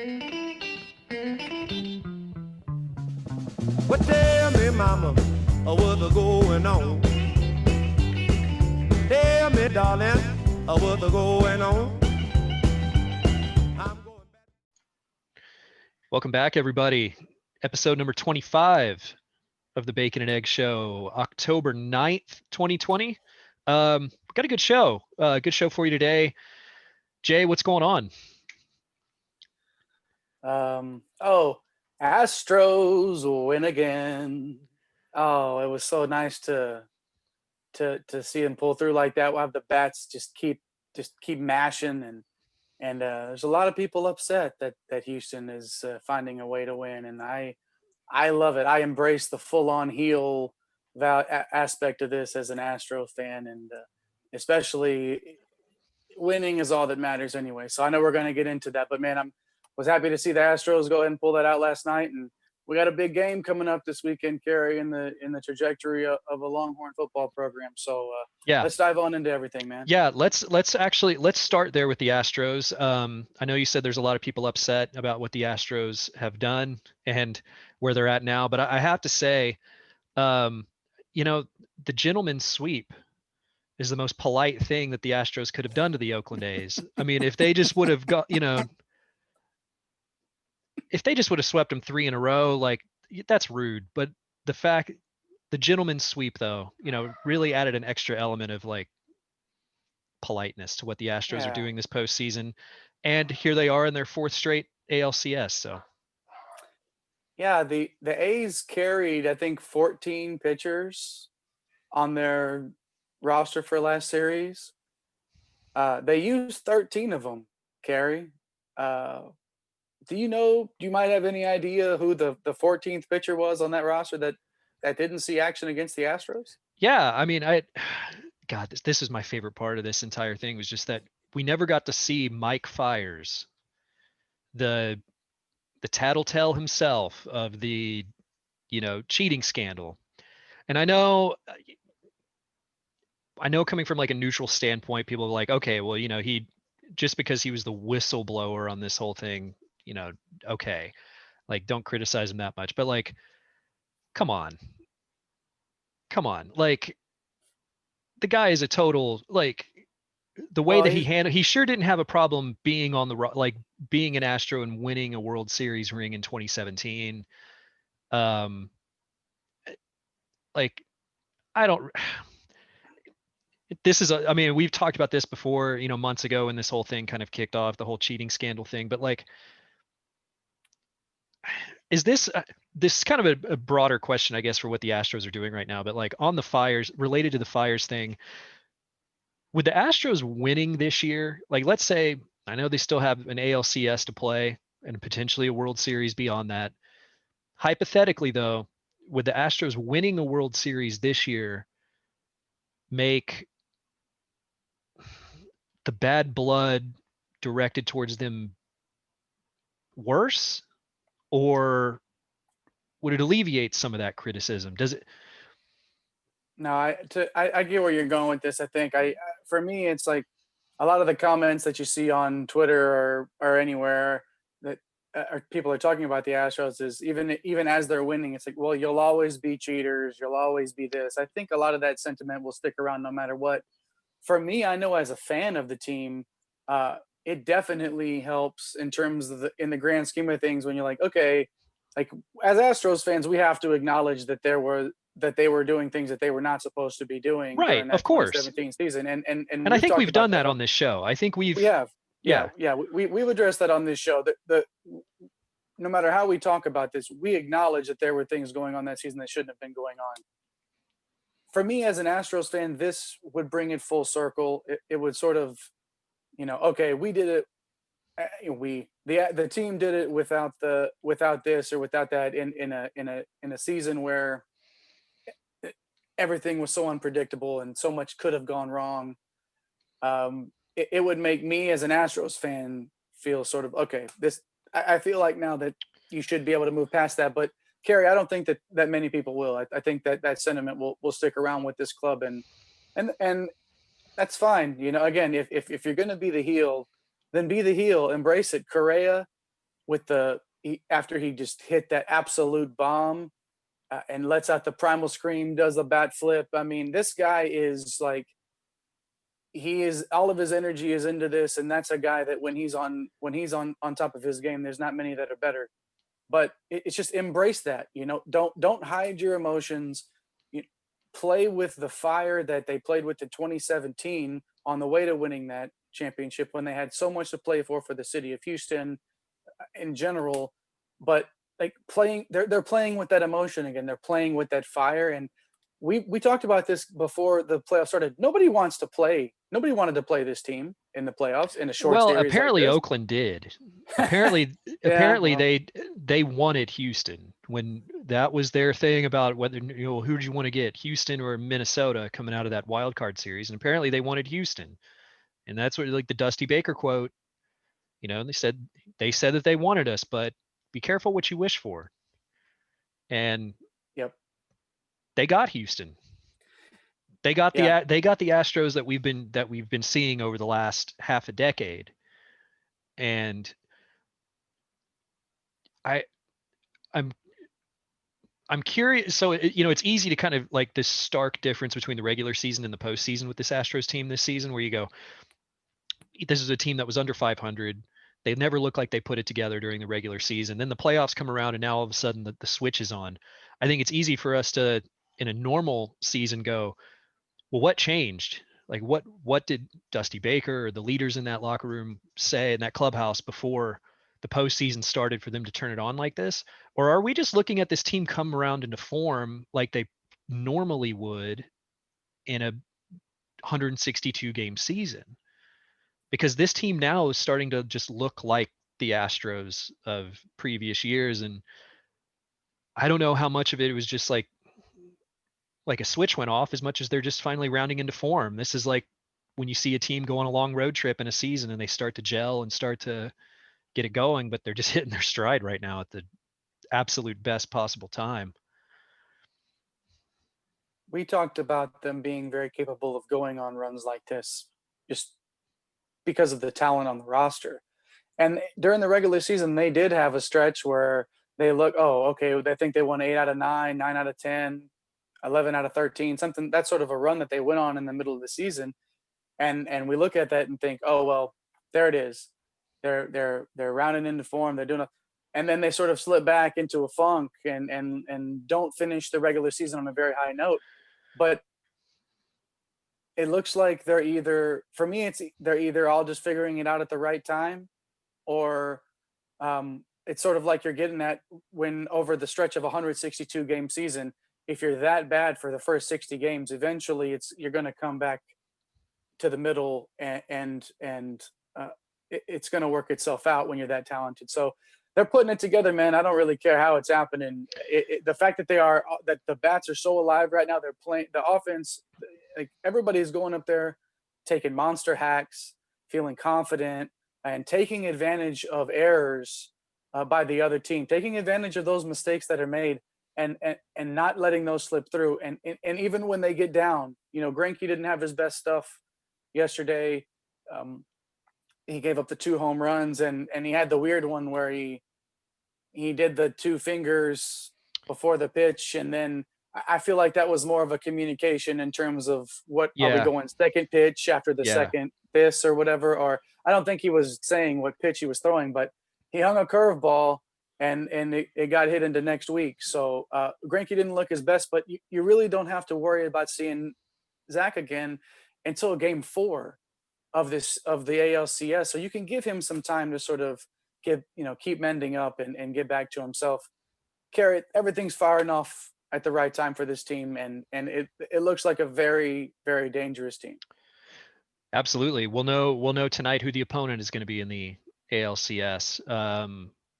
Well, tell me, mama, what's going on? Tell me, darling, what's going on? Welcome back, everybody. Episode number 25 of the Bacon and Egg Show, October 9th, 2020. Got a good show. Good show for you today. Jay, what's going on? Astros win again. Oh, it was so nice to see him pull through like that. We'll have the bats just keep mashing, and there's a lot of people upset that Houston is finding a way to win, and I love it. I embrace the full-on heel aspect of this as an Astro fan, and especially winning is all that matters anyway. So I know we're going to get into that, but man, was happy to see the Astros go ahead and pull that out last night, and we got a big game coming up this weekend, Kerry, in the trajectory of a Longhorn football program. So yeah, let's dive on into everything, man. Yeah, let's start there with the Astros. I know you said there's a lot of people upset about what the Astros have done and where they're at now, but I have to say, the gentleman's sweep is the most polite thing that the Astros could have done to the Oakland A's. I mean, if they just would have got, if they just would have swept them 3 in a row, like that's rude. But the gentleman's sweep, though, really added an extra element of like politeness to what the Astros are doing this postseason. And here they are in their 4th straight ALCS. So, yeah, the A's carried, I think, 14 pitchers on their roster for last series. They used 13 of them, Kerry. Do you might have any idea who the 14th pitcher was on that roster that didn't see action against the Astros? Yeah, I mean, God, this is my favorite part of this entire thing was just that we never got to see Mike Fiers, the tattletale himself of the, cheating scandal. And I know coming from like a neutral standpoint, people are like, okay, well, he just because he was the whistleblower on this whole thing, okay, like don't criticize him that much. But like, come on, like the guy is a total like the way that he sure didn't have a problem being on being an Astro and winning a World Series ring in 2017. Like I don't. This is I mean, we've talked about this before, months ago when this whole thing kind of kicked off, the whole cheating scandal thing. But like, is this is kind of a broader question, I guess, for what the Astros are doing right now? But like on the Fiers, related to the Fiers thing, with the Astros winning this year, like let's say, I know they still have an ALCS to play and potentially a World Series beyond that. Hypothetically, though, with the Astros winning a World Series this year, make the bad blood directed towards them worse, or would it alleviate some of that criticism? Does it? No, I get where you're going with this. I think for me, it's like a lot of the comments that you see on Twitter or anywhere that people are talking about the Astros is even as they're winning, it's like, well, you'll always be cheaters, you'll always be this. I think a lot of that sentiment will stick around no matter what. For me, I know as a fan of the team, it definitely helps in terms of in the grand scheme of things when you're like, okay, like as Astros fans, we have to acknowledge that they were doing things that they were not supposed to be doing during that of course 2017 season. And I think we've done that on this show. I think we have. We've addressed that on this show. That no matter how we talk about this, we acknowledge that there were things going on that season that shouldn't have been going on. For me as an Astros fan, this would bring it full circle. It would sort of, okay, we did it. The team did it without this or without that in a season where everything was so unpredictable and so much could have gone wrong. It would make me as an Astros fan feel sort of, okay, I feel like now that you should be able to move past that. But Kerry, I don't think that many people will. I think that sentiment will stick around with this club, and that's fine. Again, if you're going to be the heel, then be the heel, embrace it. Correa after he just hit that absolute bomb and lets out the primal scream, does a bat flip. I mean, this guy is like, he is, all of his energy is into this, and that's a guy that when he's on top of his game, there's not many that are better. But it's just embrace that, don't hide your emotions. You, play with the fire that they played with in 2017 on the way to winning that championship when they had so much to play for the city of Houston in general. But like they're playing with that emotion again. They're playing with that fire. And we talked about this before the playoffs started. Nobody wanted to play this team in the playoffs in a short Well, series. apparently like this. Oakland did. Apparently, Yeah, well, they wanted Houston when that was their thing about whether, who did you want to get, Houston or Minnesota coming out of that wild card series, and apparently they wanted Houston, and that's what, like the Dusty Baker quote. They said that they wanted us, but be careful what you wish for. And yep. they got Houston. They got the Astros that we've been seeing over the last half a decade. And I'm curious. So it's easy to kind of like this stark difference between the regular season and the postseason with this Astros team this season, where you go, this is a team that was under 500. They never looked like they put it together during the regular season. Then the playoffs come around, and now all of a sudden the switch is on. I think it's easy for us to, in a normal season, go, well, what changed? Like what did Dusty Baker or the leaders in that locker room say in that clubhouse before the postseason started for them to turn it on like this? Or are we just looking at this team come around into form like they normally would in a 162 game season? Because this team now is starting to just look like the Astros of previous years. And I don't know how much of it was just like a switch went off, as much as they're just finally rounding into form. This is like when you see a team go on a long road trip in a season and they start to gel and start to get it going, but they're just hitting their stride right now at the absolute best possible time. We talked about them being very capable of going on runs like this just because of the talent on the roster. And during the regular season, they did have a stretch where they look, oh, okay, they think they won 8 out of 9, 9 out of 10, 11 out of 13, something, that sort of a run that they went on in the middle of the season. And we look at that and think, oh, well, there it is. They're rounding into form. They're doing and then they sort of slip back into a funk and don't finish the regular season on a very high note. But it looks like they're either, for me, they're either all just figuring it out at the right time, or it's sort of like you're getting at when over the stretch of a 162 game season, if you're that bad for the first 60 games, eventually you're going to come back to the middle, and it's going to work itself out when you're that talented. So they're putting it together, man. I don't really care how it's happening. The fact that that the bats are so alive right now, they're playing the offense. Like everybody's going up there, taking monster hacks, feeling confident, and taking advantage of errors by the other team, taking advantage of those mistakes that are made, and not letting those slip through. And even when they get down, Greinke didn't have his best stuff yesterday. He gave up the 2 home runs, and he had the weird one where he did the 2 fingers before the pitch, and then I feel like that was more of a communication in terms of are we going second pitch after the second this or whatever. Or I don't think he was saying what pitch he was throwing, but he hung a curveball and it got hit into next week. So Greinke didn't look his best, but you really don't have to worry about seeing Zach again until game 4 of the ALCS. So you can give him some time to sort of keep mending up and get back to himself. Kerry, everything's firing off at the right time for this team, and it looks like a very, very dangerous team. Absolutely. We'll know tonight who the opponent is going to be in the ALCS.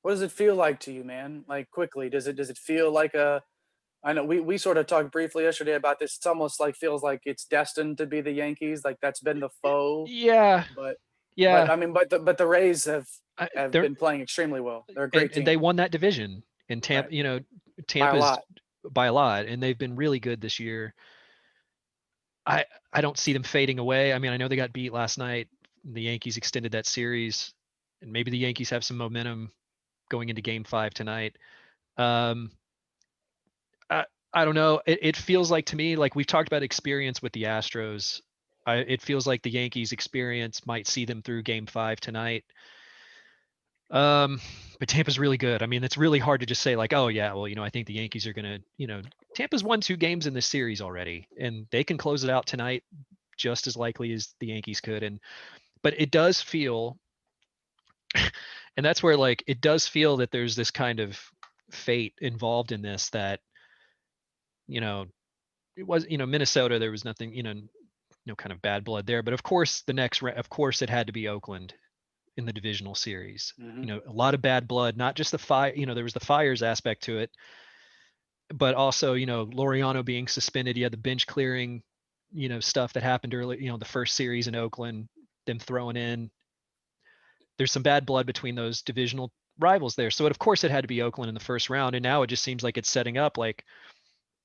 What does it feel like to you, man? Like quickly, does it feel like I know we sort of talked briefly yesterday about this. It's almost like feels like it's destined to be the Yankees. Like that's been the foe. Yeah. But yeah. I mean, but the Rays have been playing extremely well. They're a great team. And they won that division in Tampa. Right. Tampa's by a lot, and they've been really good this year. I don't see them fading away. I mean, I know they got beat last night. The Yankees extended that series, and maybe the Yankees have some momentum going into Game 5 tonight. Um, I don't know. It feels like to me, like we've talked about experience with the Astros. It feels like the Yankees' experience might see them through Game 5 tonight. But Tampa's really good. I mean, it's really hard to just say like, oh yeah, well, I think the Yankees are gonna, Tampa's won 2 games in this series already, and they can close it out tonight just as likely as the Yankees could. But it does feel, and that's where like it does feel that there's this kind of fate involved in this that, it was, Minnesota, there was nothing, no kind of bad blood there. But of course, of course, it had to be Oakland in the divisional series. Mm-hmm. A lot of bad blood, not just the fire. There was the fires aspect to it, but also, Laureano being suspended. You had the bench clearing, stuff that happened early. The first series in Oakland, them throwing in. There's some bad blood between those divisional rivals there. So of course it had to be Oakland in the first round, and now it just seems like it's setting up like,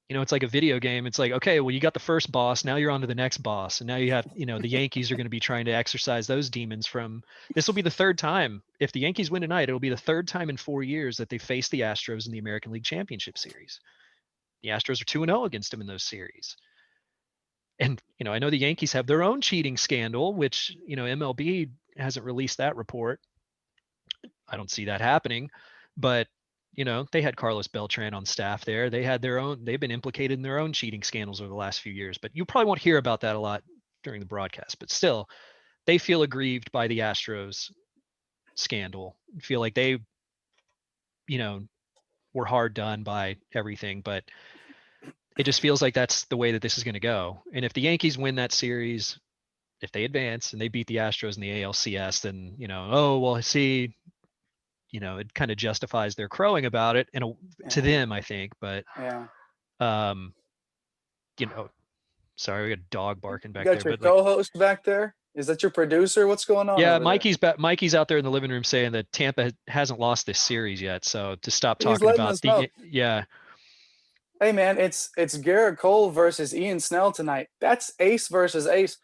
it's like a video game. It's like, okay, well, you got the first boss. Now you're on to the next boss. And now you have, the Yankees are going to be trying to exercise those demons this will be the third time. If the Yankees win tonight, it'll be the third time in 4 years that they face the Astros in the American League Championship Series. The Astros are 2-0 against them in those series. And, I know the Yankees have their own cheating scandal, which, MLB hasn't released that report. I don't see that happening, but they had Carlos Beltran on staff there. They've been implicated in their own cheating scandals over the last few years, but you probably won't hear about that a lot during the broadcast. But still, they feel aggrieved by the Astros scandal, feel like they, were hard done by everything, but it just feels like that's the way that this is going to go. And if the Yankees win that series, if they advance and they beat the Astros in the ALCS, then, oh, well, see, it kind of justifies their crowing about it to them, I think. But, Yeah. Sorry, we got a dog barking back You got there. your But co-host back there? Is that your producer? What's going on? yeah, over there? Mikey's out there in the living room saying that Tampa hasn't lost this series yet. So to stop He's talking letting about us know. yeah. Hey man, it's Garrett Cole versus Ian Snell tonight. That's ace versus ace,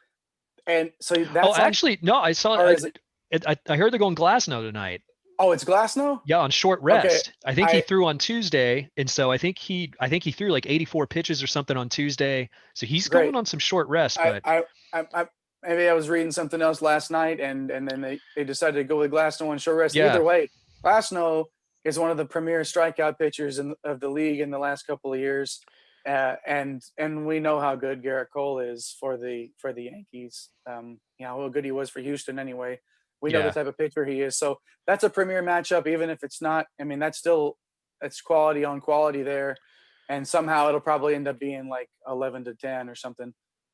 and so that's Actually, no, I saw. or is it? I heard they're going Glasnow tonight. Oh, it's Glasnow. Yeah, on short Okay, rest. I think he threw on Tuesday, and so I think he threw like 84 pitches or something on Tuesday. So he's great. going on some short rest. But I maybe I was reading something else last night, and then they decided to go with Glasnow on short rest. Yeah. Either way, Glasnow is one of the premier strikeout pitchers of the league in the last couple of years, and we know how good Garrett Cole is for the Yankees. How good he was for Houston anyway. We know the type of pitcher he is. So that's a premier matchup, even if it's not. I mean, that's quality on quality there, and somehow it'll probably end up being like 11-10 or something.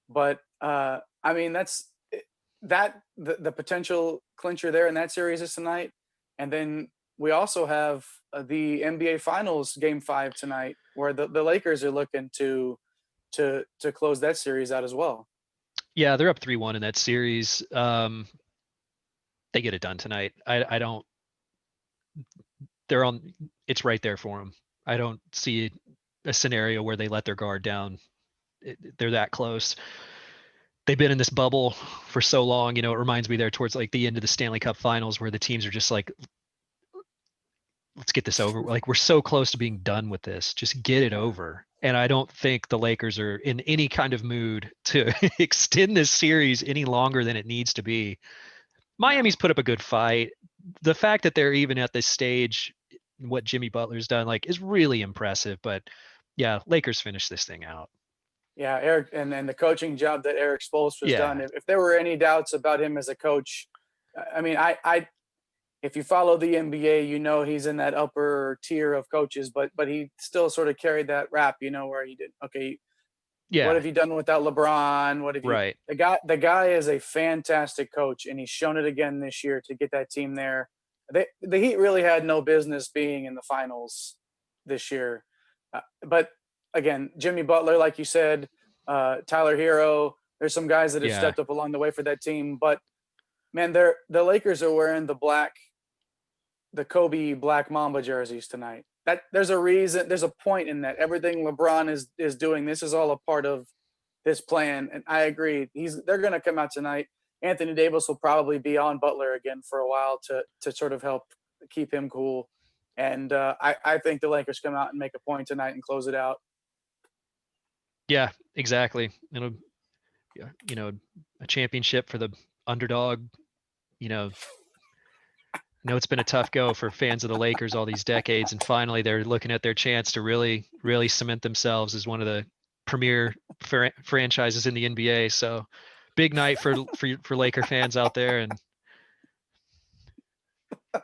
But I mean, that's the potential clincher there in that series is tonight, and then we also have the NBA Finals Game 5 tonight, where the Lakers are looking to close that series out as well. Yeah, they're up 3-1 in that series. They get it done tonight. I don't. It's right there for them. I don't see a scenario where they let their guard down. They're that close. They've been in this bubble for so long. It reminds me there towards like the end of the Stanley Cup Finals where the teams are just like, let's get this over. Like we're so close to being done with this. Just get it over. And I don't think the Lakers are in any kind of mood to extend this series any longer than it needs to be. Miami's put up a good fight. The fact that they're even at this stage, what Jimmy Butler's done, like, is really impressive. But yeah, Lakers finish this thing out. Yeah, Eric, and the coaching job that Eric Spoelstra's done. If there were any doubts about him as a coach, I mean, if you follow the NBA, he's in that upper tier of coaches, but he still sort of carried that rap, where he did. Okay, yeah. What have you done without LeBron? What have you? Right. The guy is a fantastic coach, and he's shown it again this year to get that team there. The Heat really had no business being in the finals this year, but again, Jimmy Butler, like you said, Tyler Hero. There's some guys that have stepped up along the way for that team, but man, the Lakers are wearing the Kobe Black Mamba jerseys tonight. That there's a reason, there's a point in that. Everything LeBron is doing, this is all a part of this plan. And I agree. They're going to come out tonight. Anthony Davis will probably be on Butler again for a while to sort of help keep him cool. And I think the Lakers come out and make a point tonight and close it out. Yeah, exactly. It'll, you know, a championship for the underdog. You know, I know it's been a tough go for fans of the Lakers all these decades, and finally they're looking at their chance to really, really cement themselves as one of the premier franchises in the NBA. So, big night for Laker fans out there, and I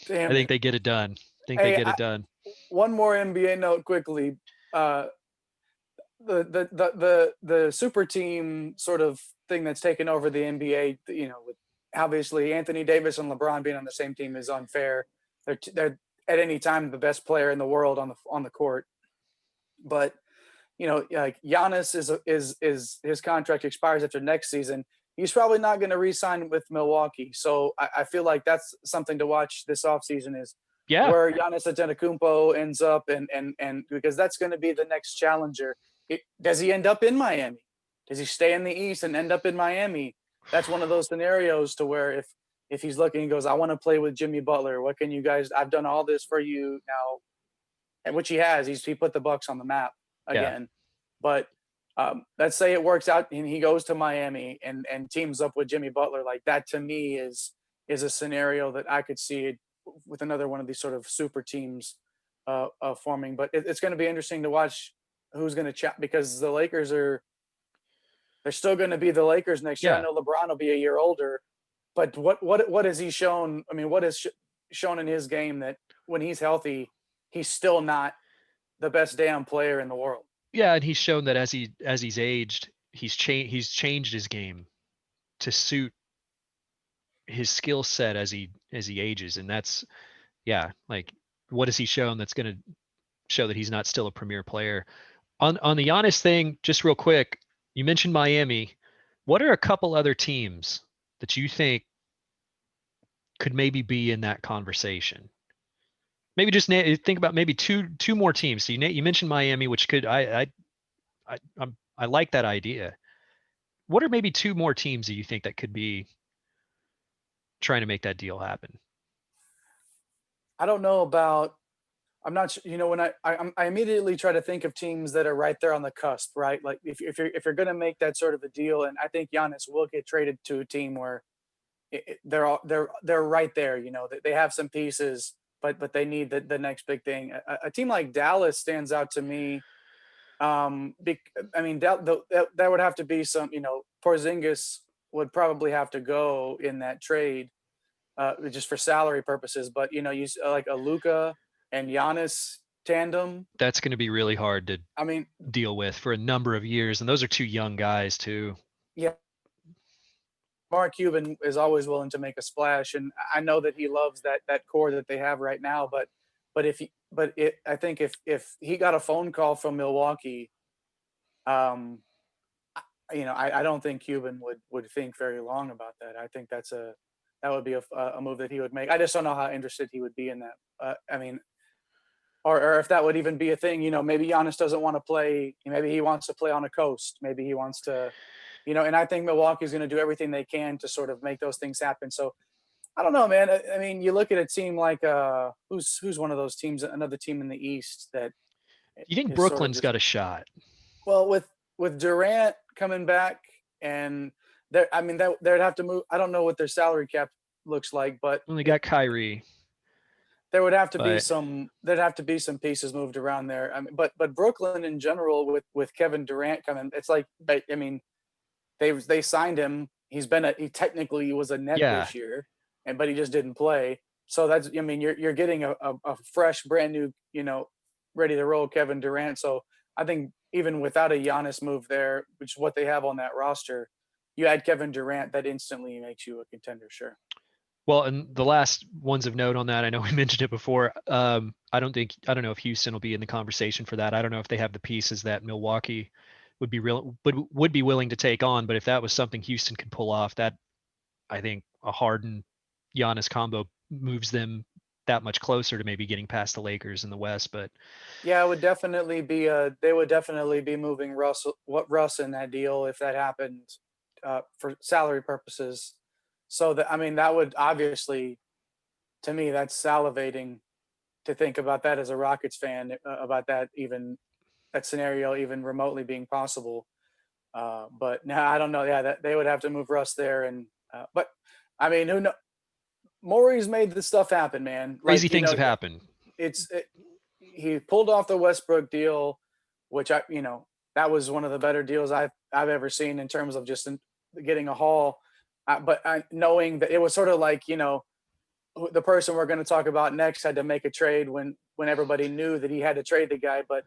Damn think it. they get it done. I think they Hey, get it done. one more NBA note quickly. The super team sort of thing that's taken over the NBA, with obviously Anthony Davis and LeBron being on the same team is unfair. They're at any time the best player in the world on the court, but like Giannis is his contract expires after next season. He's probably not going to re-sign with Milwaukee. So I feel like that's something to watch this offseason is Yeah, where Giannis Antetokounmpo ends up, and because that's going to be the next challenger. Does he end up in Miami? Does he stay in the East and end up in Miami? That's one of those scenarios to where if he's looking, he goes, I want to play with Jimmy Butler. What can you guys? I've done all this for you now, and which he has. He put the Bucks on the map yeah, again. But let's say it works out and he goes to Miami and teams up with Jimmy Butler. Like that to me is a scenario that I could see with another one of these sort of super teams forming. But it's going to be interesting to watch who's going to chat because the Lakers they're still going to be the Lakers next year. I yeah. know LeBron will be a year older, but what has he shown? I mean, what has shown in his game that when he's healthy, he's still not the best damn player in the world. Yeah, and he's shown that as he's aged, he's changed his game to suit his skill set as he ages, and that's like what has he shown that's going to show that he's not still a premier player? On the Giannis thing, just real quick, you mentioned Miami. What are a couple other teams that you think could maybe be in that conversation? Maybe just think about maybe two more teams. So you mentioned Miami, which could I like that idea. What are maybe two more teams that you think that could be trying to make that deal happen? I don't know about. I'm not sure. When I immediately try to think of teams that are right there on the cusp, right? Like if you're going to make that sort of a deal, and I think Giannis will get traded to a team where they're right there. They have some pieces, but they need the next big thing. A team like Dallas stands out to me. I mean that would have to be some. Porzingis would probably have to go in that trade just for salary purposes. But you like a Luka and Giannis tandem. That's going to be really hard to I mean, deal with for a number of years, and those are two young guys too. yeah, Mark Cuban is always willing to make a splash, and I know that he loves that core that they have right now. I think if he got a phone call from Milwaukee, um, I don't think Cuban would think very long about that. I think that would be a move that he would make. I just don't know how interested he would be in that. I mean, or if that would even be a thing. Maybe Giannis doesn't want to play. Maybe he wants to play on a coast. Maybe he wants to, and I think Milwaukee's going to do everything they can to sort of make those things happen. So I don't know, man. I mean, you look at a team like who's one of those teams, another team in the East that You think is sort of Brooklyn's just, got a shot? well, with Durant coming back and they'd have to move. I don't know what their salary cap looks like, but Well, they got Kyrie, there would have to be but some pieces moved around there. I mean, but Brooklyn in general with Kevin Durant coming, it's like, I mean, they signed him. He technically was a net yeah, this year, but he just didn't play. So I mean, you're getting a fresh, brand new, ready to roll Kevin Durant. So I think even without a Giannis move there, which is what they have on that roster, you add Kevin Durant, that instantly makes you a contender. Sure. Well, and the last ones of note on that, I know we mentioned it before. I don't know if Houston will be in the conversation for that. I don't know if they have the pieces that Milwaukee would be willing to take on. But if that was something Houston could pull off, that I think a Harden Giannis combo moves them that much closer to maybe getting past the Lakers in the West. But Yeah, it would definitely be they would definitely be moving Russ in that deal if that happened for salary purposes. So that, I mean, that would obviously to me, that's salivating to think about that as a Rockets fan, about that scenario even remotely being possible. But now I don't know. Yeah, that they would have to move Russ there, and but I mean, who know? Maury's made this stuff happen, man. Crazy Like, things have happened. He pulled off the Westbrook deal, which that was one of the better deals I've ever seen in terms of just getting a haul. But knowing that it was sort of like, the person we're going to talk about next had to make a trade when everybody knew that he had to trade the guy. But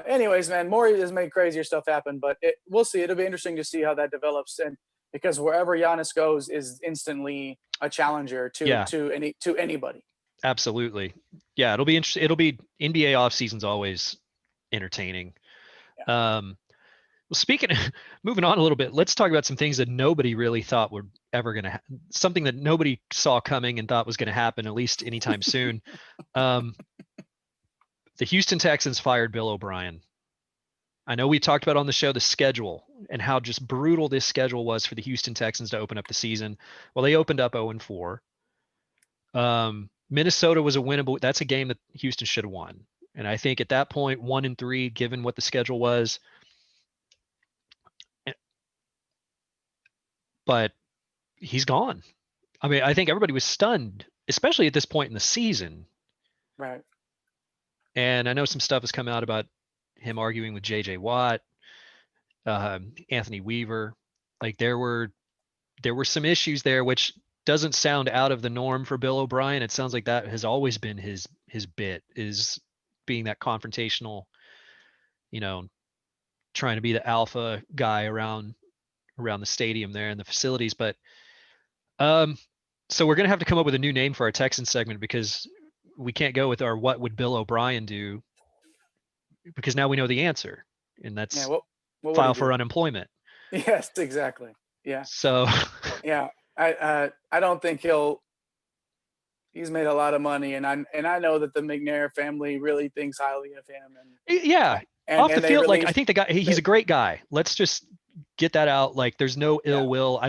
anyways, man, Maury has made crazier stuff happen, but we'll see. It'll be interesting to see how that develops, and because wherever Giannis goes is instantly a challenger to anybody. Absolutely. Yeah, it'll be interesting. It'll be NBA offseason's always entertaining. Yeah. Well, speaking of, moving on a little bit, let's talk about some things that nobody really thought were ever going to something that nobody saw coming and thought was going to happen, at least anytime soon. The Houston Texans fired Bill O'Brien. I know we talked about on the show the schedule and how just brutal this schedule was for the Houston Texans to open up the season. Well, they opened up 0-4. Minnesota was a winnable. That's a game that Houston should have won. And I think at that point, 1-3, given what the schedule was. But he's gone. I mean, I think everybody was stunned, especially at this point in the season. Right. And I know some stuff has come out about him arguing with J.J. Watt, Anthony Weaver. Like there were some issues there, which doesn't sound out of the norm for Bill O'Brien. It sounds like that has always been his bit, is being that confrontational, trying to be the alpha guy around the stadium there and the facilities. But so we're going to have to come up with a new name for our Texans segment, because we can't go with our what would Bill O'Brien do, because now we know the answer, and that's what file for unemployment. Yes, exactly. Yeah. So yeah, I don't think he's made a lot of money, and I know that the McNair family really thinks highly of him. And yeah, off the field, really, I think the guy, he's a great guy. Let's just get that out. Like, there's no ill will. I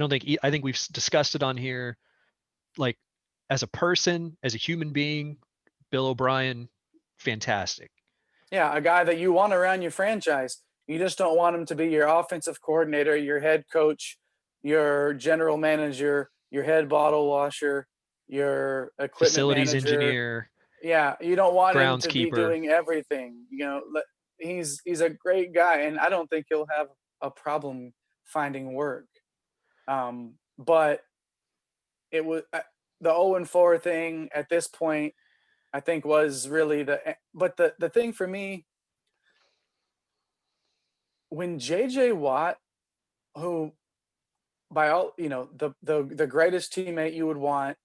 think we've discussed it on here. Like, as a person, as a human being, Bill O'Brien, fantastic. Yeah, a guy that you want around your franchise. You just don't want him to be your offensive coordinator, your head coach, your general manager, your head bottle washer, your equipment facilities manager. Engineer. Yeah, you don't want him to be groundskeeper. doing everything. He's a great guy, and I don't think he'll have a problem finding work. But it was the 0-4 thing at this point, I think, was really but the thing for me, when J.J. Watt, who by all, the greatest teammate you would want,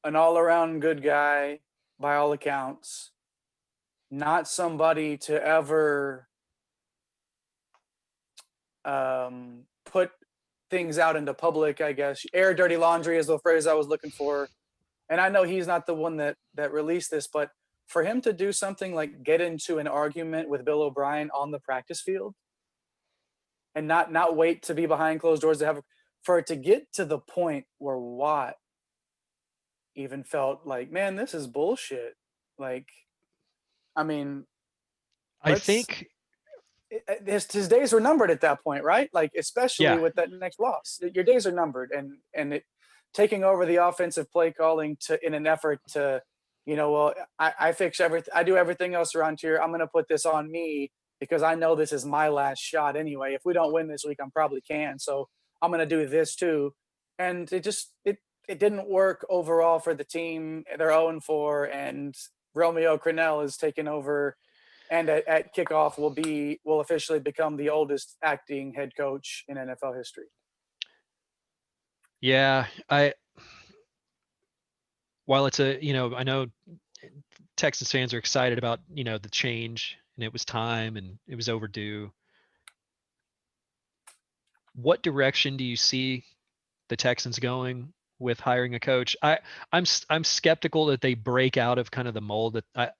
an all-around good guy by all accounts, not somebody to ever put things out into public, I guess. Air dirty laundry is the phrase I was looking for. And I know he's not the one that released this, but for him to do something like get into an argument with Bill O'Brien on the practice field and not wait to be behind closed doors for it to get to the point where Watt even felt like, man, this is bullshit. Like, I mean, I think his days were numbered at that point, right? Like, especially with that next loss, your days are numbered, and taking over the offensive play calling in an effort to, I fix everything, I do everything else around here. I'm going to put this on me because I know this is my last shot anyway. If we don't win this week, I'm probably can. So I'm going to do this too. And it didn't work overall for the team. They're 0-4, and Romeo Crennel is taking over, and at kickoff will officially become the oldest acting head coach in NFL history. Yeah, while it's I know Texas fans are excited about, the change, and it was time and it was overdue. What direction do you see the Texans going with hiring a coach? I'm skeptical that they break out of kind of the mold that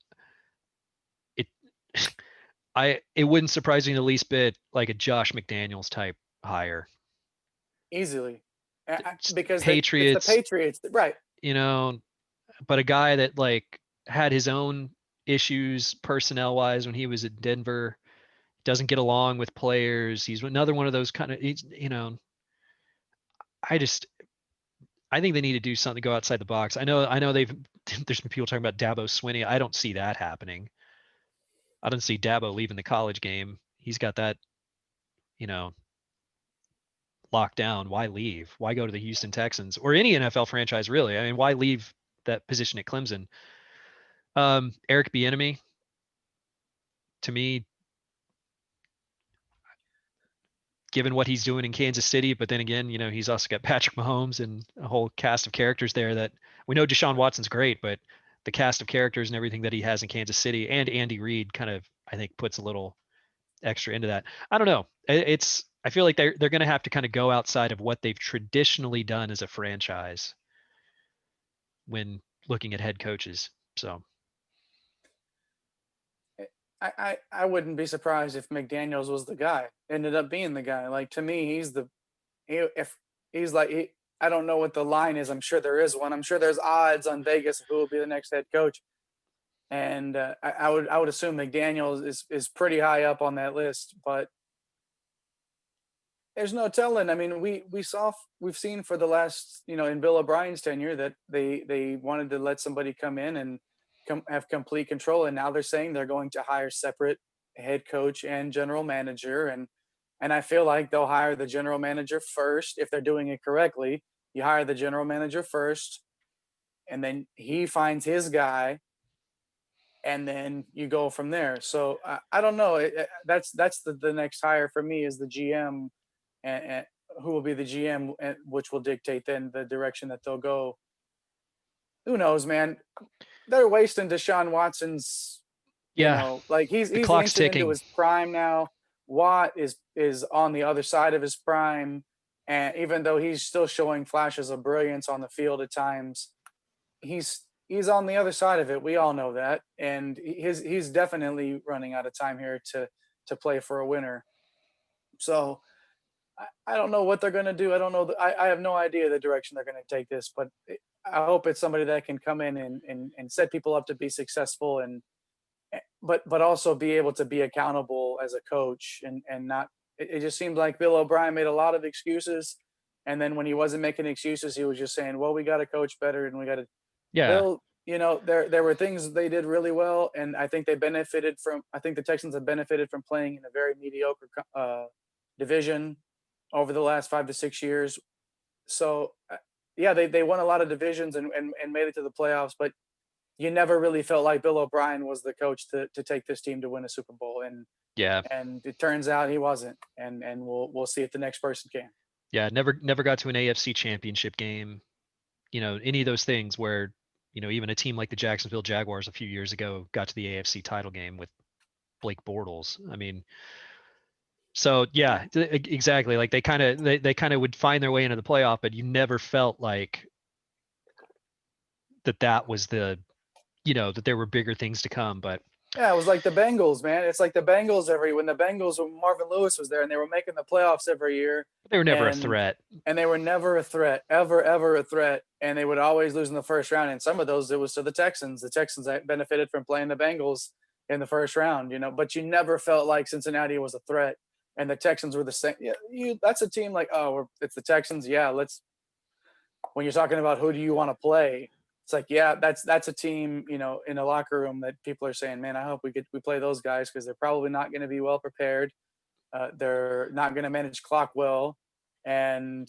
it wouldn't surprise me the least bit, like a Josh McDaniels type hire. Easily. Because Patriots, it's the Patriots, right? but a guy that like had his own issues personnel wise when he was at Denver, doesn't get along with players. He's another one of those kind of, you know, I just, I think they need to do something to go outside the box. I know there's been people talking about Dabo Swinney. I don't see that happening. I don't see Dabo leaving the college game. He's got that, you know, locked down. Why leave? Why go to the Houston Texans or any NFL franchise really? I mean, why leave that position at Clemson? Eric Bieniemy, to me, given what he's doing in Kansas City, but then again, you know, he's also got Patrick Mahomes and a whole cast of characters there that we know Deshaun Watson's great, but the cast of characters and everything that he has in Kansas City and Andy Reid kind of, I think, puts a little extra into that. I don't know. I feel like they're going to have to kind of go outside of what they've traditionally done as a franchise when looking at head coaches. So I wouldn't be surprised if McDaniels was the guy, ended up being the guy. Like, to me, if he's like, I don't know what the line is. I'm sure there is one. I'm sure there's odds on Vegas of who will be the next head coach. And I would assume McDaniels is pretty high up on that list, but there's no telling. I mean, we've seen for the last, you know, in Bill O'Brien's tenure that they wanted to let somebody come in and have complete control, and now they're saying they're going to hire separate head coach and general manager, and I feel like they'll hire the general manager first if they're doing it correctly. You hire the general manager first, and then he finds his guy, and then you go from there. So I don't know. That's the next hire for me is the GM, and who will be the GM, which will dictate then the direction that they'll go. Who knows, man? They're wasting Deshaun Watson's, you yeah, know, like he's the clock's inching into ticking. his prime now. Watt is on the other side of his prime, and even though he's still showing flashes of brilliance on the field at times, he's on the other side of it. We all know that, and he's definitely running out of time here to play for a winner. So I don't know what they're going to do. I don't know. I have no idea the direction they're going to take this, but I hope it's somebody that can come in and set people up to be successful, and but also be able to be accountable as a coach, and not. It just seemed like Bill O'Brien made a lot of excuses, and then when he wasn't making excuses, he was just saying, "Well, we got to coach better, and we got to." Yeah. Bill, you know, there were things they did really well, and I think they benefited from. I think the Texans have benefited from playing in a very mediocre division over the last 5 to 6 years. So, yeah, they won a lot of divisions and made it to the playoffs, but you never really felt like Bill O'Brien was the coach to take this team to win a Super Bowl, Yeah. and it turns out he wasn't, and we'll see if the next person can. Yeah. Never got to an AFC championship game. You know, any of those things where, you know, even a team like the Jacksonville Jaguars a few years ago got to the AFC title game with Blake Bortles. I mean, so yeah, exactly. Like they kind of would find their way into the playoff, but you never felt like that was the, you know, that there were bigger things to come. But Yeah, it was like the Bengals, man. It's like the Bengals when the Bengals, when Marvin Lewis was there, and they were making the playoffs every year, they were never a and threat. they were never a threat, ever a threat, and they would always lose in the first round. And some of those, it was to the Texans. The Texans benefited from playing the Bengals in the first round, you know. But you never felt like Cincinnati was a threat, and the Texans were the same. Yeah, that's a team like, oh, it's the Texans. Yeah, let's. When you're talking about who do you want to play, it's like, yeah, that's a team, you know, in a locker room that people are saying, man, I hope we play those guys because they're probably not going to be well prepared. They're not going to manage clock well, and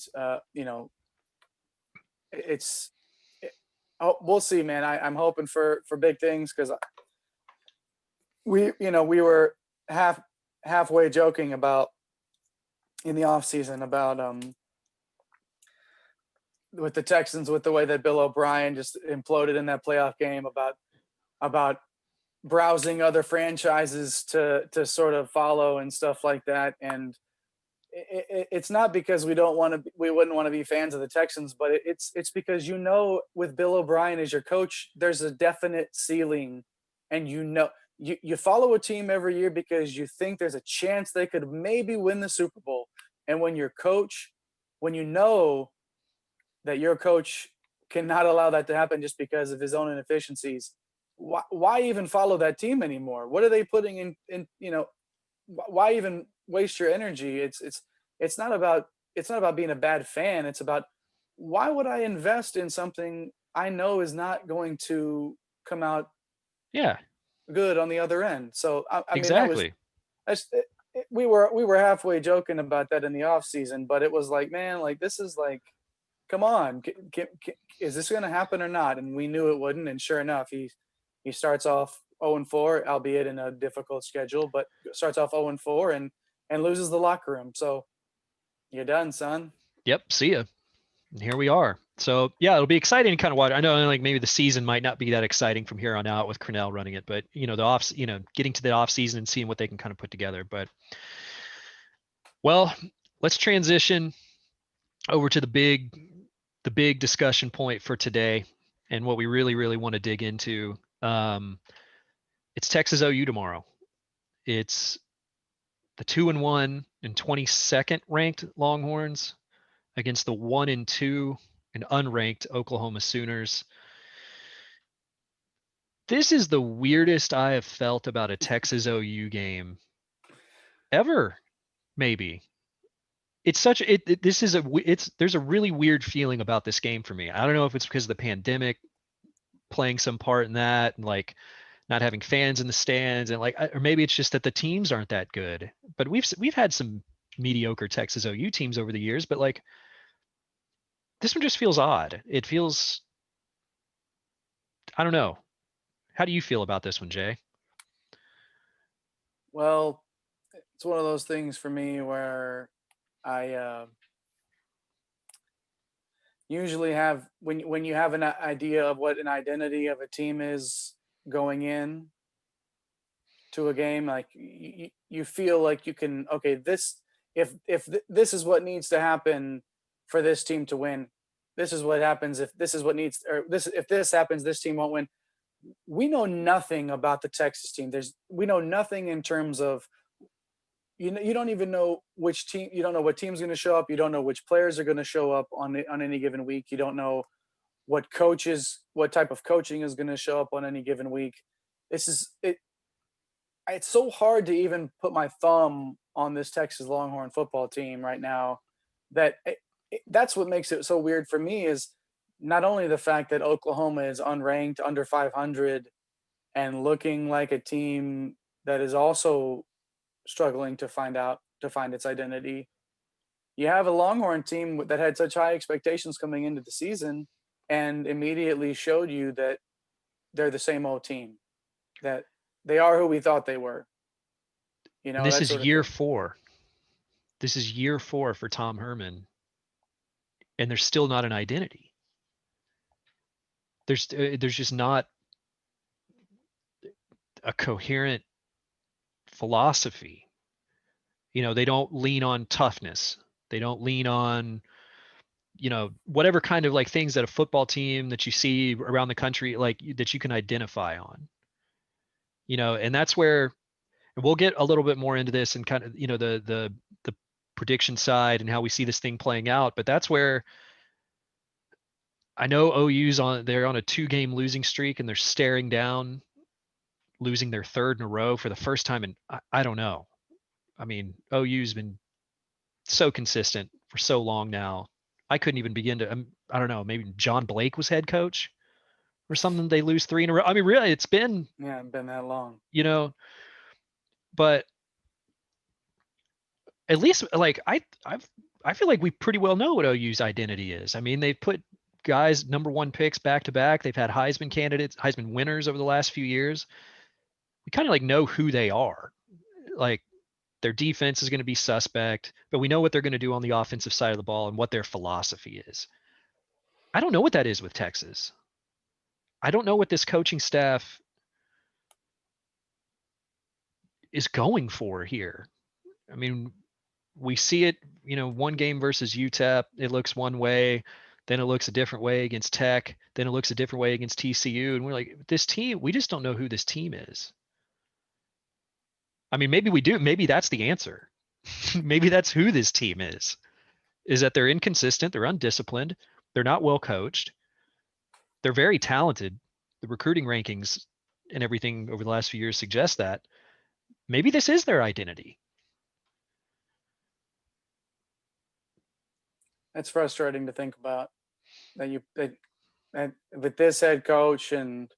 you know, we'll see, man. I'm hoping for big things because we were halfway joking about in the offseason about with the Texans, with the way that Bill O'Brien just imploded in that playoff game, about browsing other franchises to sort of follow and stuff like that. And it's not because we wouldn't want to be fans of the Texans, but it's because, you know, with Bill O'Brien as your coach, there's a definite ceiling, and you follow a team every year because you think there's a chance they could maybe win the Super Bowl. And when you know that your coach cannot allow that to happen just because of his own inefficiencies. Why even follow that team anymore? What are they putting in why even waste your energy? It's not about being a bad fan. It's about, why would I invest in something I know is not going to come out Yeah, good on the other end? So I mean, exactly. we were halfway joking about that in the off season, but it was like, man, like, this is like, come on, is this going to happen or not? And we knew it wouldn't, and sure enough, he starts off 0-4, albeit in a difficult schedule, but starts off 0-4 and loses the locker room. So you're done, son. Yep. See ya. And here we are. So yeah, it'll be exciting to kind of watch. I know like maybe the season might not be that exciting from here on out with Cornell running it, but getting to the off season and seeing what they can kind of put together. But well, let's transition over to the big discussion point for today and what we really, really want to dig into. It's Texas OU tomorrow. It's the 2-1 and 22nd ranked Longhorns against the 1-2 and unranked Oklahoma Sooners. This is the weirdest I have felt about a Texas OU game ever, maybe. It's such there's a really weird feeling about this game for me. I don't know if it's because of the pandemic playing some part in that, and like not having fans in the stands, and like, or maybe it's just that the teams aren't that good. But we've had some mediocre Texas OU teams over the years, but like this one just feels odd. It feels, I don't know. How do you feel about this one, Jay? Well, it's one of those things for me where I usually have, when you have an idea of what an identity of a team is going in to a game, like you feel like you can, okay, this, this is what needs to happen for this team to win. This is what happens if this is what needs, or this, if this happens, this team won't win. We know nothing about the Texas team. We know nothing in terms of, you don't even know which team, you don't know what team's going to show up. You don't know which players are going to show up on any given week. You don't know what type of coaching is going to show up on any given week. It's so hard to even put my thumb on this Texas Longhorn football team right now. That's what makes it so weird for me, is not only the fact that Oklahoma is unranked, under 500, and looking like a team that is also struggling to find its identity. You have a Longhorn team that had such high expectations coming into the season and immediately showed you that they're the same old team, that they are who we thought they were. And this is year 4. This is year 4 for Tom Herman, and there's still not an identity. There's just not a coherent philosophy. They don't lean on toughness. They don't lean on, whatever kind of like things that a football team that you see around the country, like that you can identify on, and that's where, and we'll get a little bit more into this and kind of, the prediction side and how we see this thing playing out. But that's where I know they're on a 2-game losing streak, and they're staring down losing their 3rd in a row for the first time. And I don't know. I mean, OU's been so consistent for so long now. I couldn't even begin to, I don't know, maybe John Blake was head coach or something. They lose 3 in a row. I mean, really, it's been that long, but at least like I feel like we pretty well know what OU's identity is. I mean, they've put guys number 1 picks back to back. They've had Heisman candidates, Heisman winners over the last few years. We kind of like know who they are. Like, their defense is going to be suspect, but we know what they're going to do on the offensive side of the ball and what their philosophy is. I don't know what that is with Texas. I don't know what this coaching staff is going for here. I mean, we see it, one game versus UTEP, it looks one way, then it looks a different way against Tech, then it looks a different way against TCU, and we're like, this team, we just don't know who this team is. I mean, maybe we do. Maybe that's the answer. Maybe that's who this team is that they're inconsistent, they're undisciplined, they're not well coached, They're very talented. The recruiting rankings and everything over the last few years suggest that. Maybe this is their identity. It's frustrating to think about that with this head coach and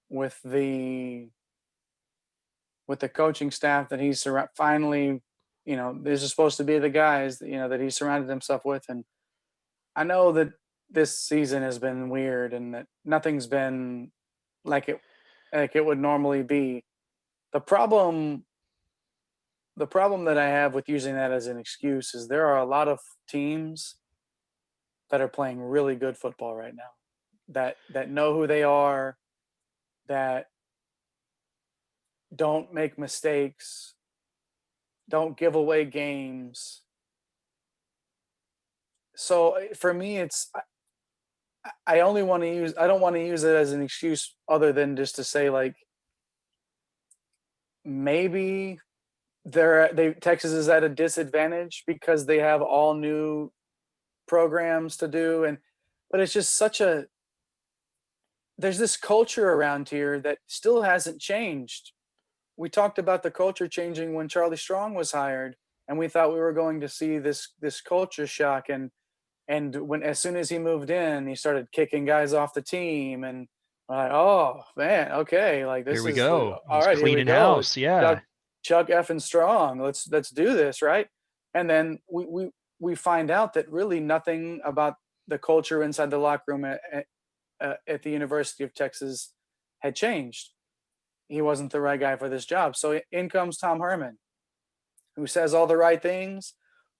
with the coaching staff that he's finally, this is supposed to be the guys that he surrounded himself with. And I know that this season has been weird and that nothing's been like it would normally be. The problem that I have with using that as an excuse is there are a lot of teams that are playing really good football right now, that know who they are, that don't make mistakes, don't give away games. So for me, I don't want to use it as an excuse other than just to say, like, maybe Texas is at a disadvantage because they have all new programs to do, but it's just there's this culture around here that still hasn't changed. We talked about the culture changing when Charlie Strong was hired, and we thought we were going to see this culture shock. And as soon as he moved in, he started kicking guys off the team, and like, oh man, okay, like this Here we is go. all He's right. Here we cleaning go. house. Yeah. Chuck effing Strong. Let's do this, right? And then we find out that really nothing about the culture inside the locker room at the University of Texas had changed. He wasn't the right guy for this job. So in comes Tom Herman, who says all the right things,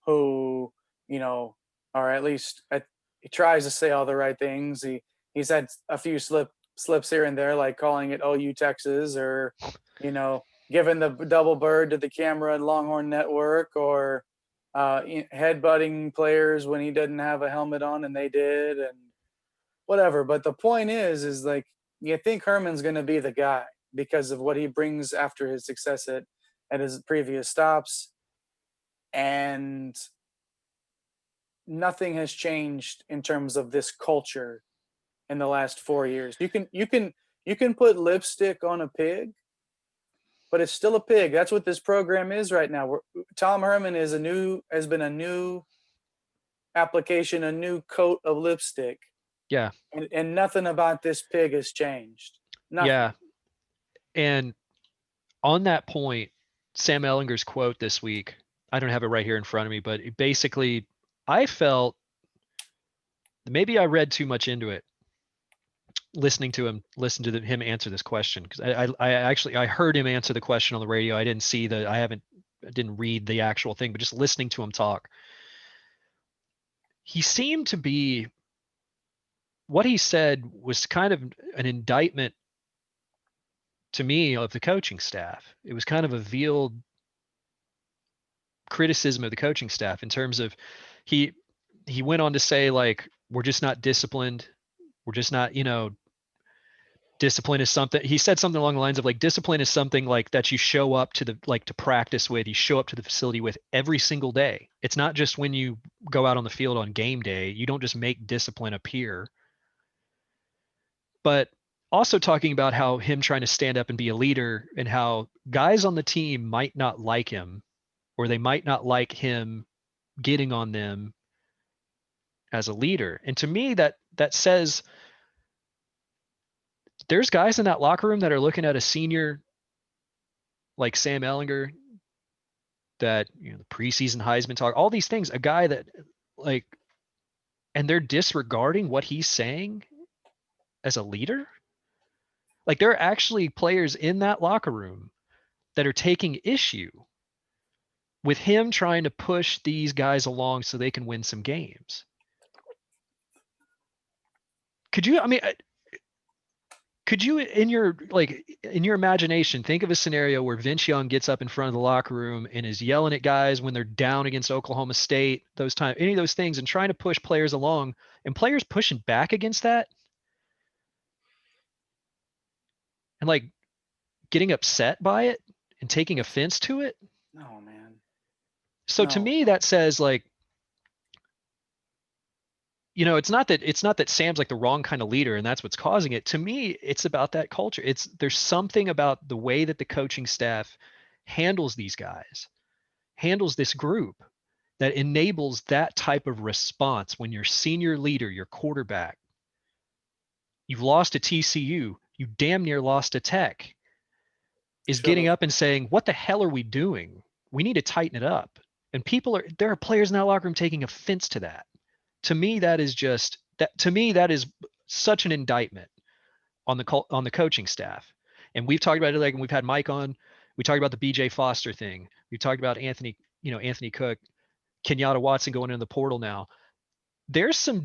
who, or at least he tries to say all the right things. He's had a few slips here and there, like calling it OU Texas, or, giving the double bird to the camera and Longhorn Network, or headbutting players when he didn't have a helmet on and they did, and whatever. But the point is like, you think Herman's going to be the guy because of what he brings after his success at his previous stops, and nothing has changed in terms of this culture in the last 4 years. You can put lipstick on a pig, but it's still a pig. That's what this program is right now. Tom Herman has been a new application, a new coat of lipstick. Yeah. And nothing about this pig has changed. Nothing. Yeah. And on that point, Sam Ellinger's quote this week, I don't have it right here in front of me, but basically, I felt maybe I read too much into it, listening to him answer this question, because I heard him answer the question on the radio. I didn't read the actual thing, but just listening to him talk, he seemed to be, what he said was kind of an indictment to me of the coaching staff. It was kind of a veiled criticism of the coaching staff in terms of he went on to say, like, we're just not disciplined. We're just not, discipline is something. He said something along the lines of, like, discipline is something like that you show up to to practice with, you show up to the facility with every single day. It's not just when you go out on the field on game day. You don't just make discipline appear. But also talking about how him trying to stand up and be a leader, and how guys on the team might not like him, or they might not like him getting on them as a leader. And to me, that says there's guys in that locker room that are looking at a senior like Sam Ellinger, that, the preseason Heisman talk, all these things, a guy that, like, and they're disregarding what he's saying as a leader. Like, there are actually players in that locker room that are taking issue with him trying to push these guys along so they can win some games. Could you in your imagination think of a scenario where Vince Young gets up in front of the locker room and is yelling at guys when they're down against Oklahoma State, any of those things, and trying to push players along, and players pushing back against that, and, like, getting upset by it and taking offense to it? No, man. So to me, that says, like, it's not that Sam's like the wrong kind of leader and that's what's causing it. To me, it's about that culture. There's something about the way that the coaching staff handles these guys, handles this group that enables that type of response when your senior leader, your quarterback, you've lost to TCU, you damn near lost to Tech, is getting up and saying, "What the hell are we doing? We need to tighten it up." And there are players in that locker room taking offense to that. To me, that is just that. To me, that is such an indictment on the coaching staff. And we've talked about it, like, and we've had Mike on. We talked about the BJ Foster thing. We talked about Anthony Cook, Kenyatta Watson going into the portal now. There's some,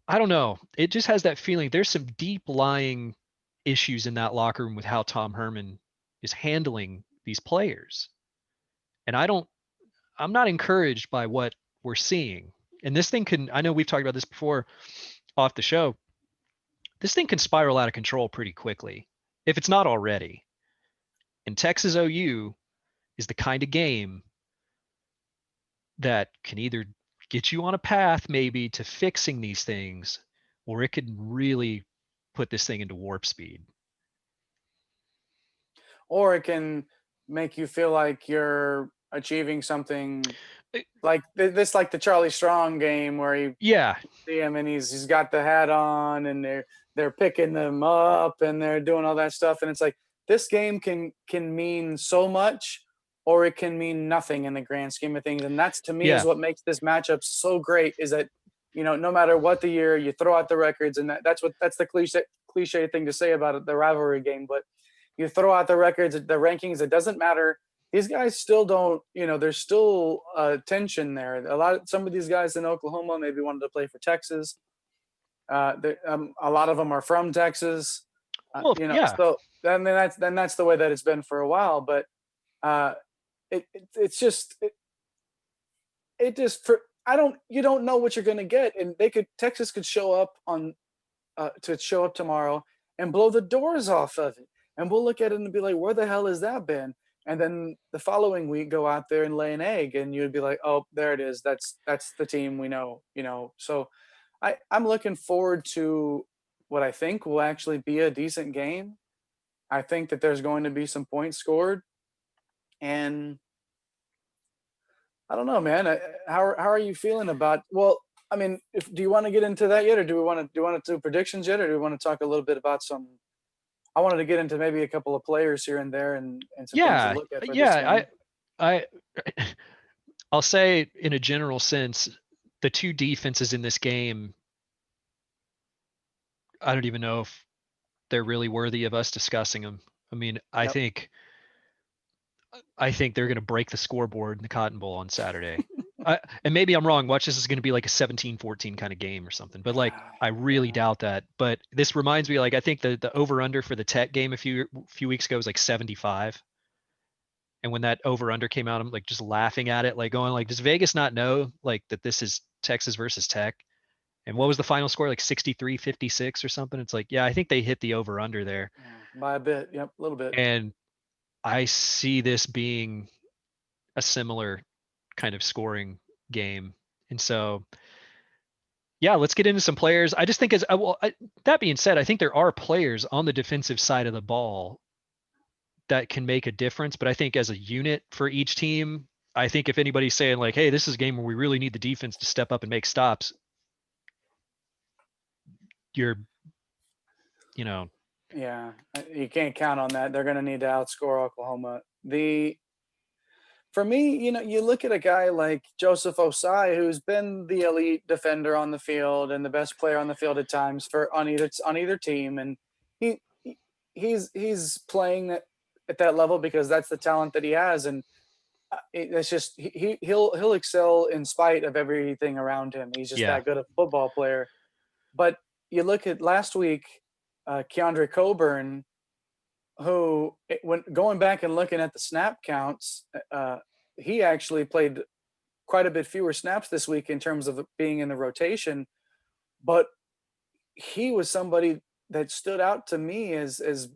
I don't know. It just has that feeling. There's some deep lying issues in that locker room with how Tom Herman is handling these players. And I'm not encouraged by what we're seeing. And this thing I know we've talked about this before off the show. This thing can spiral out of control pretty quickly if it's not already. And Texas OU is the kind of game that can either get you on a path maybe to fixing these things, or it could really put this thing into warp speed. Or it can make you feel like you're achieving something like this, like the Charlie Strong game where you see him and he's got the hat on and they're picking them up and they're doing all that stuff. And it's like, this game can mean so much, or it can mean nothing in the grand scheme of things. And that's, to me, is what makes this matchup so great, is that, no matter what the year, you throw out the records, and that's the cliche thing to say about it, the rivalry game. But you throw out the records, the rankings, it doesn't matter. These guys still don't, there's still tension there. Some of these guys in Oklahoma maybe wanted to play for Texas. A lot of them are from Texas. So then that's the way that it's been for a while. But you don't know what you're going to get, and Texas could show up tomorrow and blow the doors off of it, and we'll look at it and be like, where the hell has that been? And then the following week, go out there and lay an egg, and you'd be like, oh, there it is. That's the team we know. So I'm looking forward to what I think will actually be a decent game. I think that there's going to be some points scored, and I don't know, man. How are you feeling about? Well, I mean, do you want to get into that yet, or do we want to do predictions yet, or do we want to talk a little bit about some? I wanted to get into maybe a couple of players here and there, and some things to look at for this game. I'll say in a general sense, the two defenses in this game, I don't even know if they're really worthy of us discussing them. I mean, I think they're going to break the scoreboard in the Cotton Bowl on Saturday. And maybe I'm wrong. Watch, this is going to be like a 17-14 kind of game or something. But like, I really doubt that. But this reminds me, like, I think the over-under for the Tech game a few weeks ago was like 75. And when that over-under came out, I'm like just laughing at it, like going like, does Vegas not know like that this is Texas versus Tech? And what was the final score? Like 63-56 or something? It's like, yeah, I think they hit the over-under there. By a bit. Yep, a little bit. And I see this being a similar kind of scoring game. And so, yeah, let's get into some players. I just think that being said, I think there are players on the defensive side of the ball that can make a difference. But I think as a unit for each team, I think if anybody's saying like, hey, this is a game where we really need the defense to step up and make stops, Yeah, you can't count on that. They're going to need to outscore Oklahoma. For me, you look at a guy like Joseph Osai, who's been the elite defender on the field and the best player on the field at times on either team, and he's playing at that level because that's the talent that he has, and it's just he'll excel in spite of everything around him. He's just that good a football player. But you look at last week, Keandre Coburn, who, when going back and looking at the snap counts, he actually played quite a bit fewer snaps this week in terms of being in the rotation. But he was somebody that stood out to me as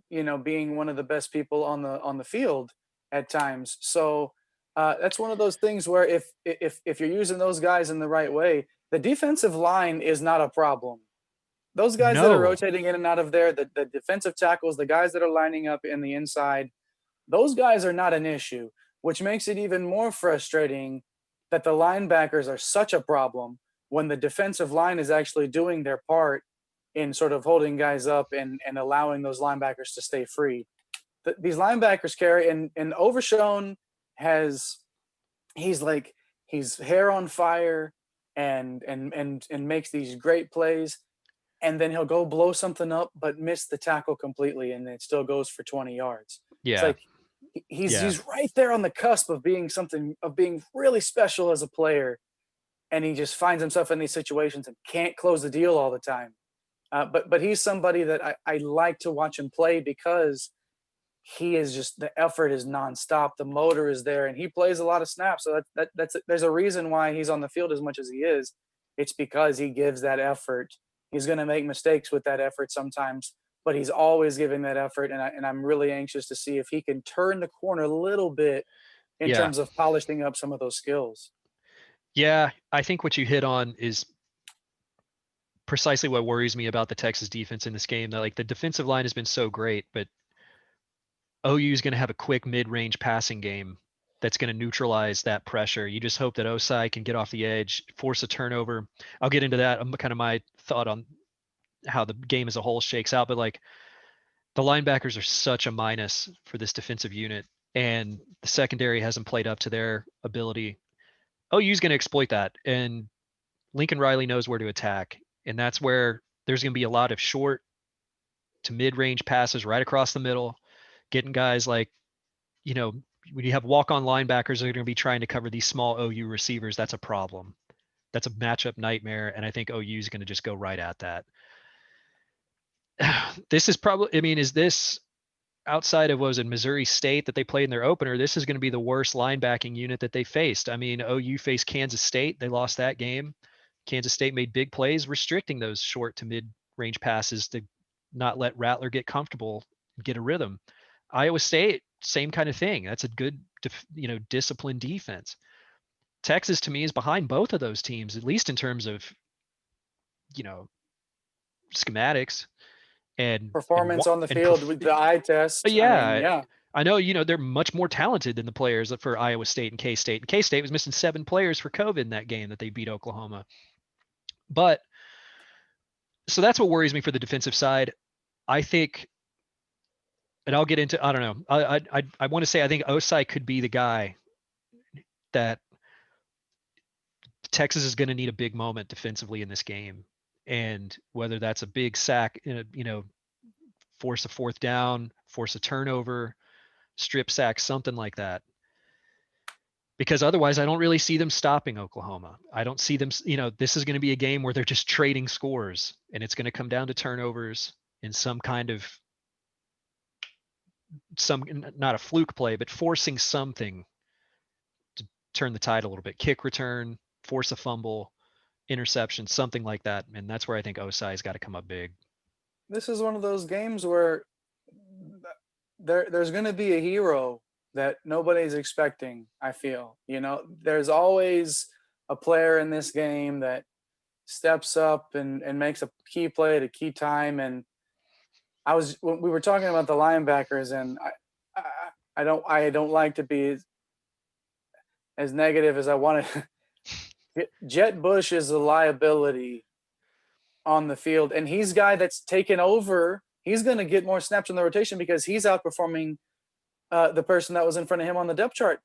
being one of the best people on the field at times. So that's one of those things where if you're using those guys in the right way, the defensive line is not a problem. Those guys that are No. rotating in and out of there, the defensive tackles, the guys that are lining up in the inside, those guys are not an issue, which makes it even more frustrating that the linebackers are such a problem when the defensive line is actually doing their part in sort of holding guys up and allowing those linebackers to stay free. These linebackers, Kerry, and Overshown he's hair on fire and makes these great plays, and then he'll go blow something up but miss the tackle completely, and it still goes for 20 yards. It's Yeah. like he's right there on the cusp of being really special as a player, and he just finds himself in these situations and can't close the deal all the time. But he's somebody that I like to watch him play because he is just, the effort is nonstop. The motor is there, and he plays a lot of snaps. So there's a reason why he's on the field as much as he is. It's because he gives that effort. He's going to make mistakes with that effort sometimes, but he's always giving that effort. And I'm really anxious to see if he can turn the corner a little bit in Yeah. terms of polishing up some of those skills. Yeah, I think what you hit on is precisely what worries me about the Texas defense in this game. That like the defensive line has been so great, but OU is going to have a quick mid-range passing game that's going to neutralize that pressure. You just hope that Osai can get off the edge, force a turnover. I'll get into that. Kind of my thought on how the game as a whole shakes out, but like the linebackers are such a minus for this defensive unit, and the secondary hasn't played up to their ability. OU is going to exploit that, and Lincoln Riley knows where to attack, and that's where there's going to be a lot of short to mid-range passes right across the middle, getting guys like, when you have walk-on linebackers that are going to be trying to cover these small OU receivers, that's a problem. That's a matchup nightmare, and I think OU is going to just go right at that. This is probably, is this outside of, what was it, Missouri State that they played in their opener? This is going to be the worst linebacking unit that they faced. OU faced Kansas State. They lost that game. Kansas State made big plays, restricting those short to mid-range passes to not let Rattler get comfortable, get a rhythm. Iowa State, same kind of thing. That's a good, disciplined defense. Texas, to me, is behind both of those teams, at least in terms of, schematics and Performance on the field with the eye test. Yeah. I know, they're much more talented than the players for Iowa State and K-State. And K-State was missing 7 players for COVID in that game that they beat Oklahoma. But so that's what worries me for the defensive side. I think, and I'll get into, I don't know. I want to say I think Osai could be the guy that Texas is going to need a big moment defensively in this game. And whether that's a big sack, force a 4th down, force a turnover, strip sack, something like that. Because otherwise, I don't really see them stopping Oklahoma. I don't see them, this is going to be a game where they're just trading scores, and it's going to come down to turnovers and some kind of, not a fluke play, but forcing something to turn the tide a little bit. Kick return, force a fumble, interception, something like that. And that's where I think Osai's got to come up big. This is one of those games where there's going to be a hero that nobody's expecting. I feel, there's always a player in this game that steps up and makes a key play at a key time. And when we were talking about the linebackers, and I don't like to be as negative as I want to. Jet Bush is a liability on the field, and he's a guy that's taken over. He's going to get more snaps in the rotation because he's outperforming the person that was in front of him on the depth chart.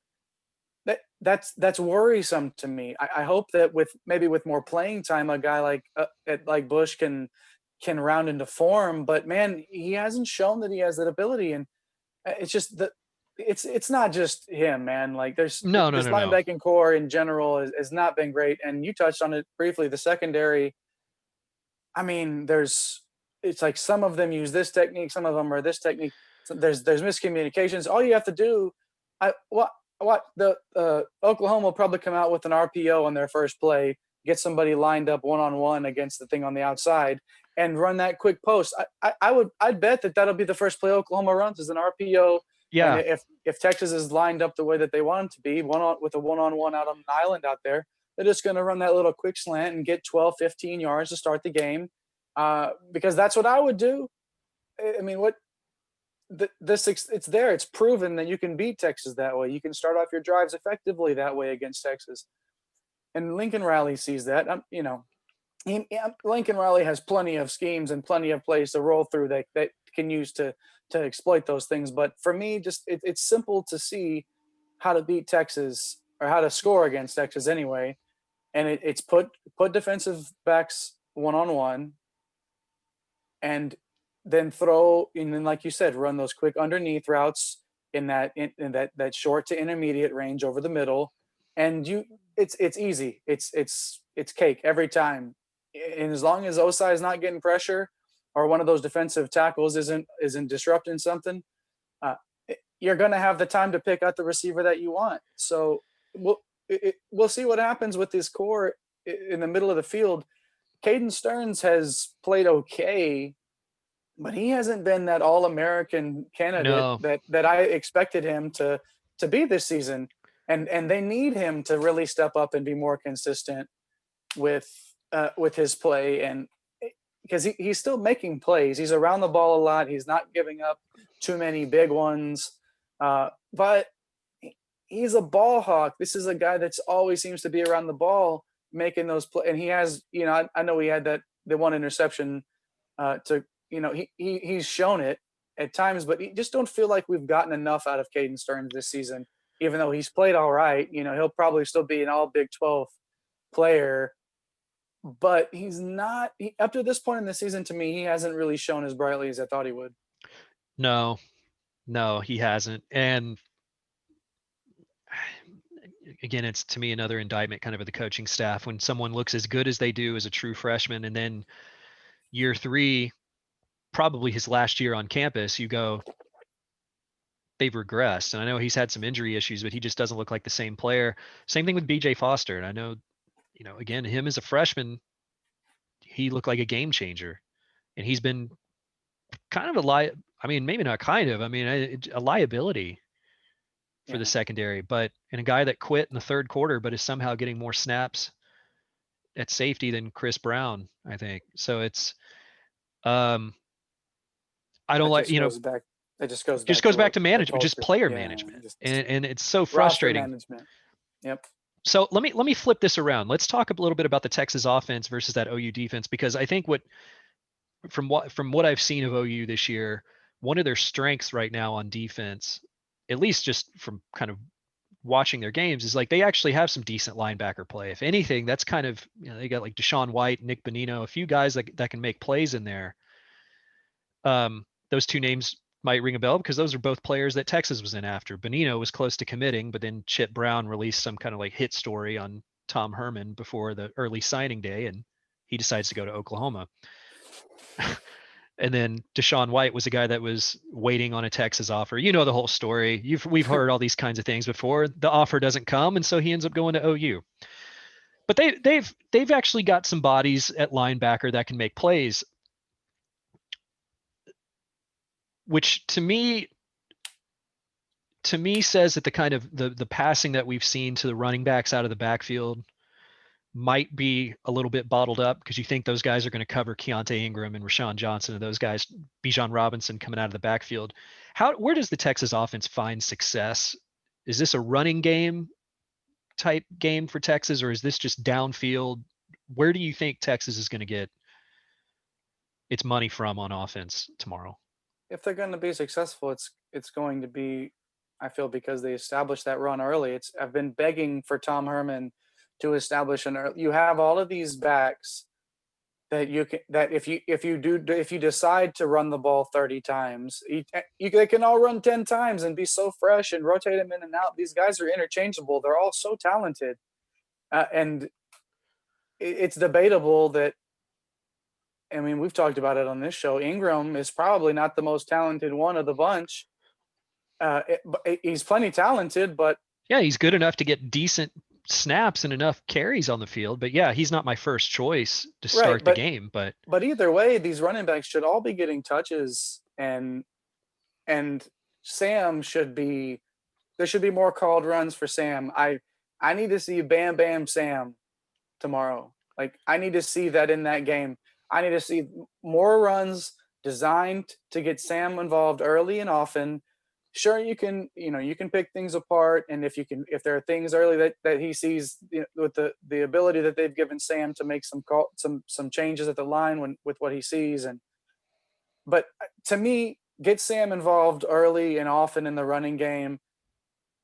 That's worrisome to me. I hope that with more playing time, a guy like Bush can round into form. But man, he hasn't shown that he has that ability, and it's just that it's not just him, man. Like this linebacking core in general has not been great, and you touched on it briefly. The secondary. It's like some of them use this technique, some of them are this technique. So there's miscommunications. All you have to do, Oklahoma will probably come out with an RPO on their first play, get somebody lined up one-on-one against the thing on the outside, and run that quick post. I'd bet that'll be the first play Oklahoma runs is an RPO. Yeah. And if Texas is lined up the way that they want them to be, with a one-on-one out on an island out there, they're just going to run that little quick slant and get 12, 15 yards to start the game, because that's what I would do. I mean, it's there. It's proven that you can beat Texas that way. You can start off your drives effectively that way against Texas. And Lincoln Riley sees that. Lincoln Riley has plenty of schemes and plenty of plays to roll through that can use to exploit those things. But for me, just it's simple to see how to beat Texas, or how to score against Texas anyway. And it's put defensive backs one-on-one, and then like you said, run those quick underneath routes in that short to intermediate range over the middle. And it's easy. It's cake every time. And as long as Osai is not getting pressure, or one of those defensive tackles isn't disrupting something, you're going to have the time to pick out the receiver that you want. So we'll see what happens with this core in the middle of the field. Caden Stearns has played okay, but he hasn't been that All-American candidate that I expected him to be this season. And they need him to really step up and be more consistent with his play, and because he's still making plays. He's around the ball a lot. He's not giving up too many big ones, but he's a ball hawk. This is a guy that's always seems to be around the ball making those plays. And he has, I know he had the one interception he's shown it at times, but he just don't feel like we've gotten enough out of Caden Stearns this season. Even though he's played all right, he'll probably still be an all Big 12 player, but he's not up to this point in the season. To me, he hasn't really shown as brightly as I thought he would. No, he hasn't. And again, it's to me another indictment kind of the coaching staff. When someone looks as good as they do as a true freshman, and then year 3, probably his last year on campus, you go, they've regressed. And I know he's had some injury issues, but he just doesn't look like the same player. Same thing with BJ Foster. And I know, again, him as a freshman, he looked like a game changer, and he's been kind of maybe not kind of, a liability for the secondary, and a guy that quit in the third quarter, but is somehow getting more snaps at safety than Chris Brown, I think. So it's, I don't like, it just goes back to management, just player management. And it's so frustrating. Management. Yep. So let me flip this around. Let's talk a little bit about the Texas offense versus that OU defense, because I think from what I've seen of OU this year, one of their strengths right now on defense, at least just from kind of watching their games, is like they actually have some decent linebacker play. If anything, that's kind of, they got like Deshaun White, Nick Bonino, a few guys that can make plays in there. Those two names might ring a bell because those are both players that Texas was in after. Bonino was close to committing, but then Chip Brown released some kind of like hit story on Tom Herman before the early signing day, and he decides to go to Oklahoma. And then Deshaun White was a guy that was waiting on a Texas offer. You know the whole story. We've heard all these kinds of things before. The offer doesn't come, and so he ends up going to OU. But they've actually got some bodies at linebacker that can make plays, which to me says that the kind of the passing that we've seen to the running backs out of the backfield might be a little bit bottled up, because you think those guys are going to cover Keontae Ingram and Rashawn Johnson and those guys, Bijan Robinson coming out of the backfield. Where does the Texas offense find success? Is this a running game type game for Texas, or is this just downfield? Where do you think Texas is going to get its money from on offense tomorrow? If they're going to be successful, it's going to be, I feel, because they established that run early. I've been begging for Tom Herman to establish you have all of these backs that if you decide to run the ball 30 times, they can all run 10 times and be so fresh and rotate them in and out. These guys are interchangeable. They're all so talented. And it's debatable that, we've talked about it on this show. Ingram is probably not the most talented one of the bunch. He's plenty talented, but yeah, he's good enough to get decent snaps and enough carries on the field. But yeah, he's not my first choice to start the game. But either way, these running backs should all be getting touches, and Sam there should be more called runs for Sam. I need to see Bam Bam Sam tomorrow. Like, I need to see that in that game. I need to see more runs designed to get Sam involved early and often. Sure, you can pick things apart, and if there are things early that he sees, with the ability that they've given Sam to make some changes at the line with what he sees. But to me, get Sam involved early and often in the running game.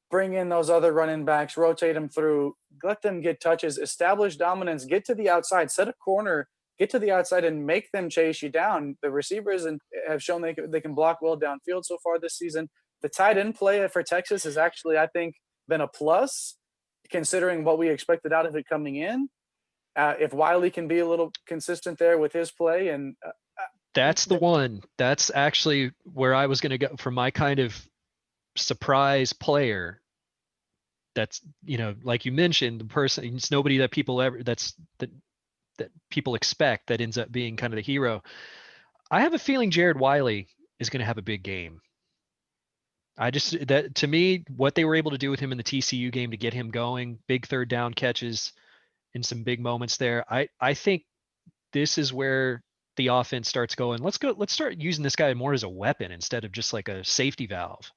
Bring in those other running backs, rotate them through, let them get touches, establish dominance, get to the outside, set a corner, get to the outside, and make them chase you down. The receivers have shown they can block well downfield so far this season. The tight end play for Texas has actually, I think, been a plus, considering what we expected out of it coming in. If Wiley can be a little consistent there with his play, and that's the one. That's actually where I was going to go for my kind of surprise player. That's, like you mentioned, the person, it's nobody that people ever, that people expect that ends up being kind of the hero. I have a feeling Jared Wiley is going to have a big game. That to me, what they were able to do with him in the TCU game to get him going, big third down catches in some big moments there. I think this is where the offense starts going. Let's start using this guy more as a weapon instead of just like a safety valve.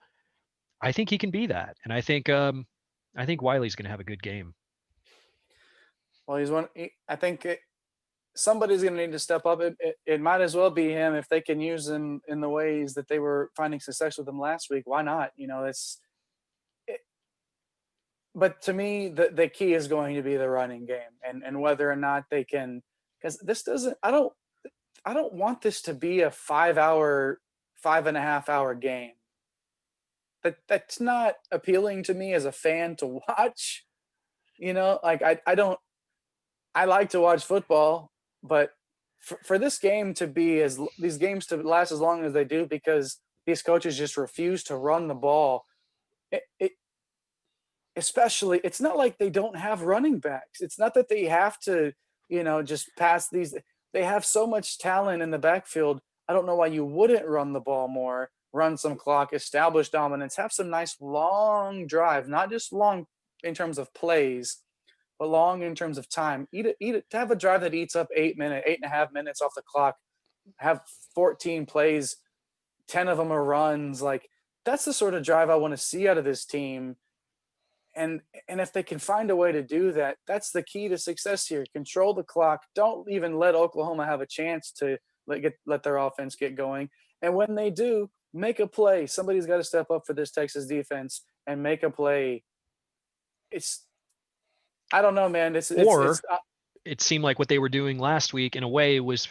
I think he can be that. And I think Wiley's going to have a good game. Well, I think somebody's going to need to step up. It might as well be him if they can use him in the ways that they were finding success with him last week. Why not? But to me, the key is going to be the running game and whether or not they can, because I don't want this to be a 5.5 hour game. That's not appealing to me as a fan to watch. I like to watch football, but for this game to be these games to last as long as they do, because these coaches just refuse to run the ball. Especially, it's not like they don't have running backs. It's not that they have to, just pass these. They have so much talent in the backfield. I don't know why you wouldn't run the ball more, run some clock, establish dominance, have some nice long drive, not just long in terms of plays, but long in terms of time. To have a drive that eats up 8.5 minutes off the clock, have 14 plays, 10 of them are runs. Like, that's the sort of drive I want to see out of this team. And if they can find a way to do that, that's the key to success here. Control the clock. Don't even let Oklahoma have a chance to let their offense get going. And when they do, make a play. Somebody's got to step up for this Texas defense and make a play. I don't know, man. It seemed like what they were doing last week in a way was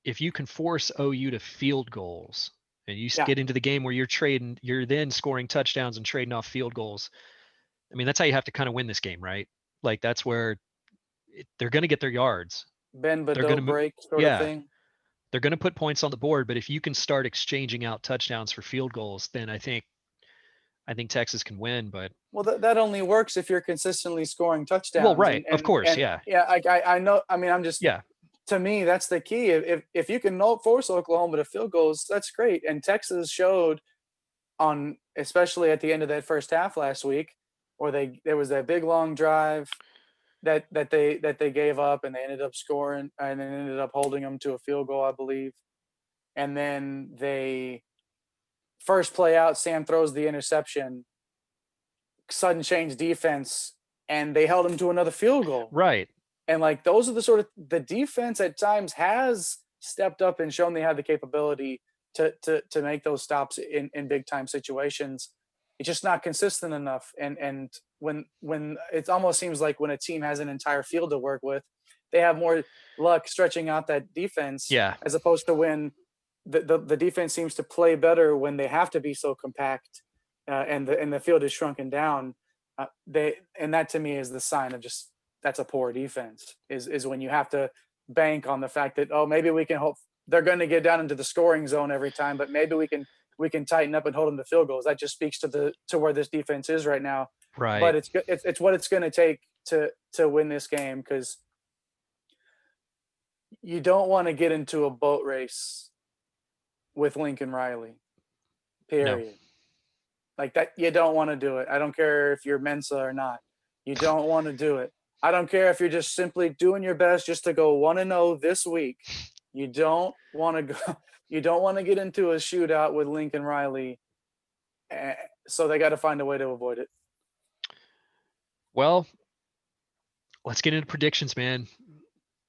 if you can force OU to field goals and you get into the game where you're then scoring touchdowns and trading off field goals. I mean, that's how you have to kind of win this game, right? Like, that's where they're going to get their yards. Bend but don't break sort of thing. They're going to put points on the board, but if you can start exchanging out touchdowns for field goals, then I think Texas can win. But that only works if you're consistently scoring touchdowns. Well, right, of course, yeah. I know. I mean, to me, that's the key. If you can force Oklahoma to field goals, that's great. And Texas showed especially at the end of that first half last week, where there was that big long drive that they gave up, and they ended up scoring, and then ended up holding them to a field goal, I believe. And then they first play out, Sam throws the interception, sudden change defense, and they held him to another field goal. Right. And like, those are the defense at times has stepped up and shown they have the capability to make those stops in big time situations. It's just not consistent enough. And when it almost seems like when a team has an entire field to work with, they have more luck stretching out that defense. Yeah. As opposed to when the defense seems to play better when they have to be so compact, and the field is shrunken down. And that to me is the sign of that's a poor defense, is when you have to bank on the fact that, maybe we can hope they're going to get down into the scoring zone every time, but maybe we can tighten up and hold them to field goals. That just speaks to where this defense is right now. Right. But it's what it's going to take to win this game, because you don't want to get into a boat race with Lincoln Riley. Period. No. Like that, you don't want to do it. I don't care if you're Mensa or not. You don't want to do it. I don't care if you're just simply doing your best just to go 1-0 this week. You don't want to go. You don't want to get into a shootout with Lincoln Riley. So they got to find a way to avoid it. Well, let's get into predictions, man.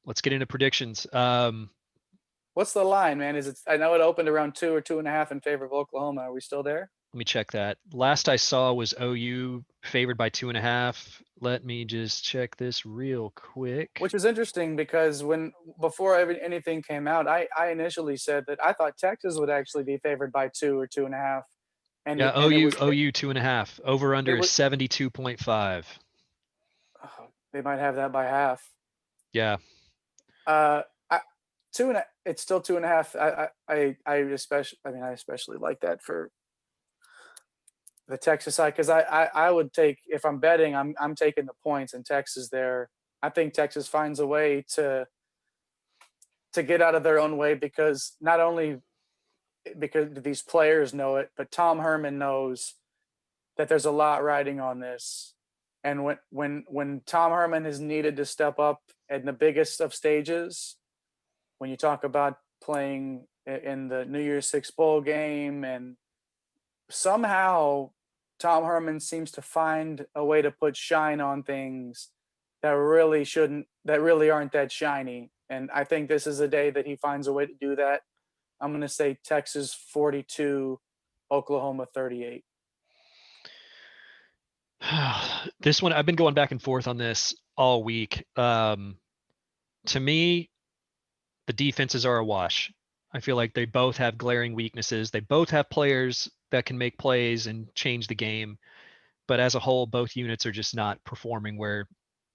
Let's get into predictions. What's the line, man? Is it? I know it opened around 2 or 2.5 in favor of Oklahoma. Are we still there? Let me check that. Last I saw was OU favored by 2.5. Let me just check this real quick. Which is interesting because before anything came out, I initially said that I thought Texas would actually be favored by 2 or 2.5. And yeah, and OU 2.5. Over under is 72.5. Oh, they might have that by half. Yeah. It's still 2.5. I especially like that for the Texas side because I would take, if I'm betting, I'm taking the points in Texas there. I think Texas finds a way to get out of their own way because not only because these players know it, but Tom Herman knows that there's a lot riding on this. And when Tom Herman is needed to step up in the biggest of stages, when you talk about playing in the New Year's Six bowl game, and somehow Tom Herman seems to find a way to put shine on things that really aren't that shiny. And I think this is a day that he finds a way to do that. I'm going to say Texas 42, Oklahoma 38. This one, I've been going back and forth on this all week. To me, the defenses are a wash. I feel like they both have glaring weaknesses. They both have players that can make plays and change the game. But as a whole, both units are just not performing where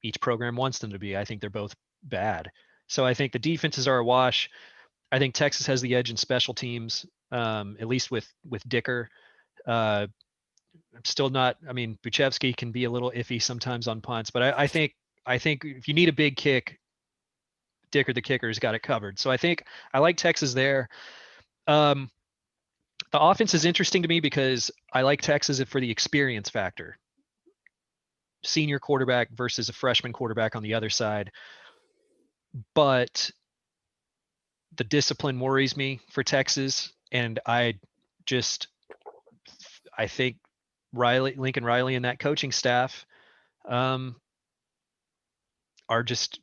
each program wants them to be. I think they're both bad. So I think the defenses are a wash. I think Texas has the edge in special teams, at least with Dicker. I'm still not. I mean, Buchevsky can be a little iffy sometimes on punts, but I think if you need a big kick, Dicker the kicker's got it covered. So I think I like Texas there. The offense is interesting to me because I like Texas for the experience factor. Senior quarterback versus a freshman quarterback on the other side. But the discipline worries me for Texas. And I think Lincoln Riley and that coaching staff are just,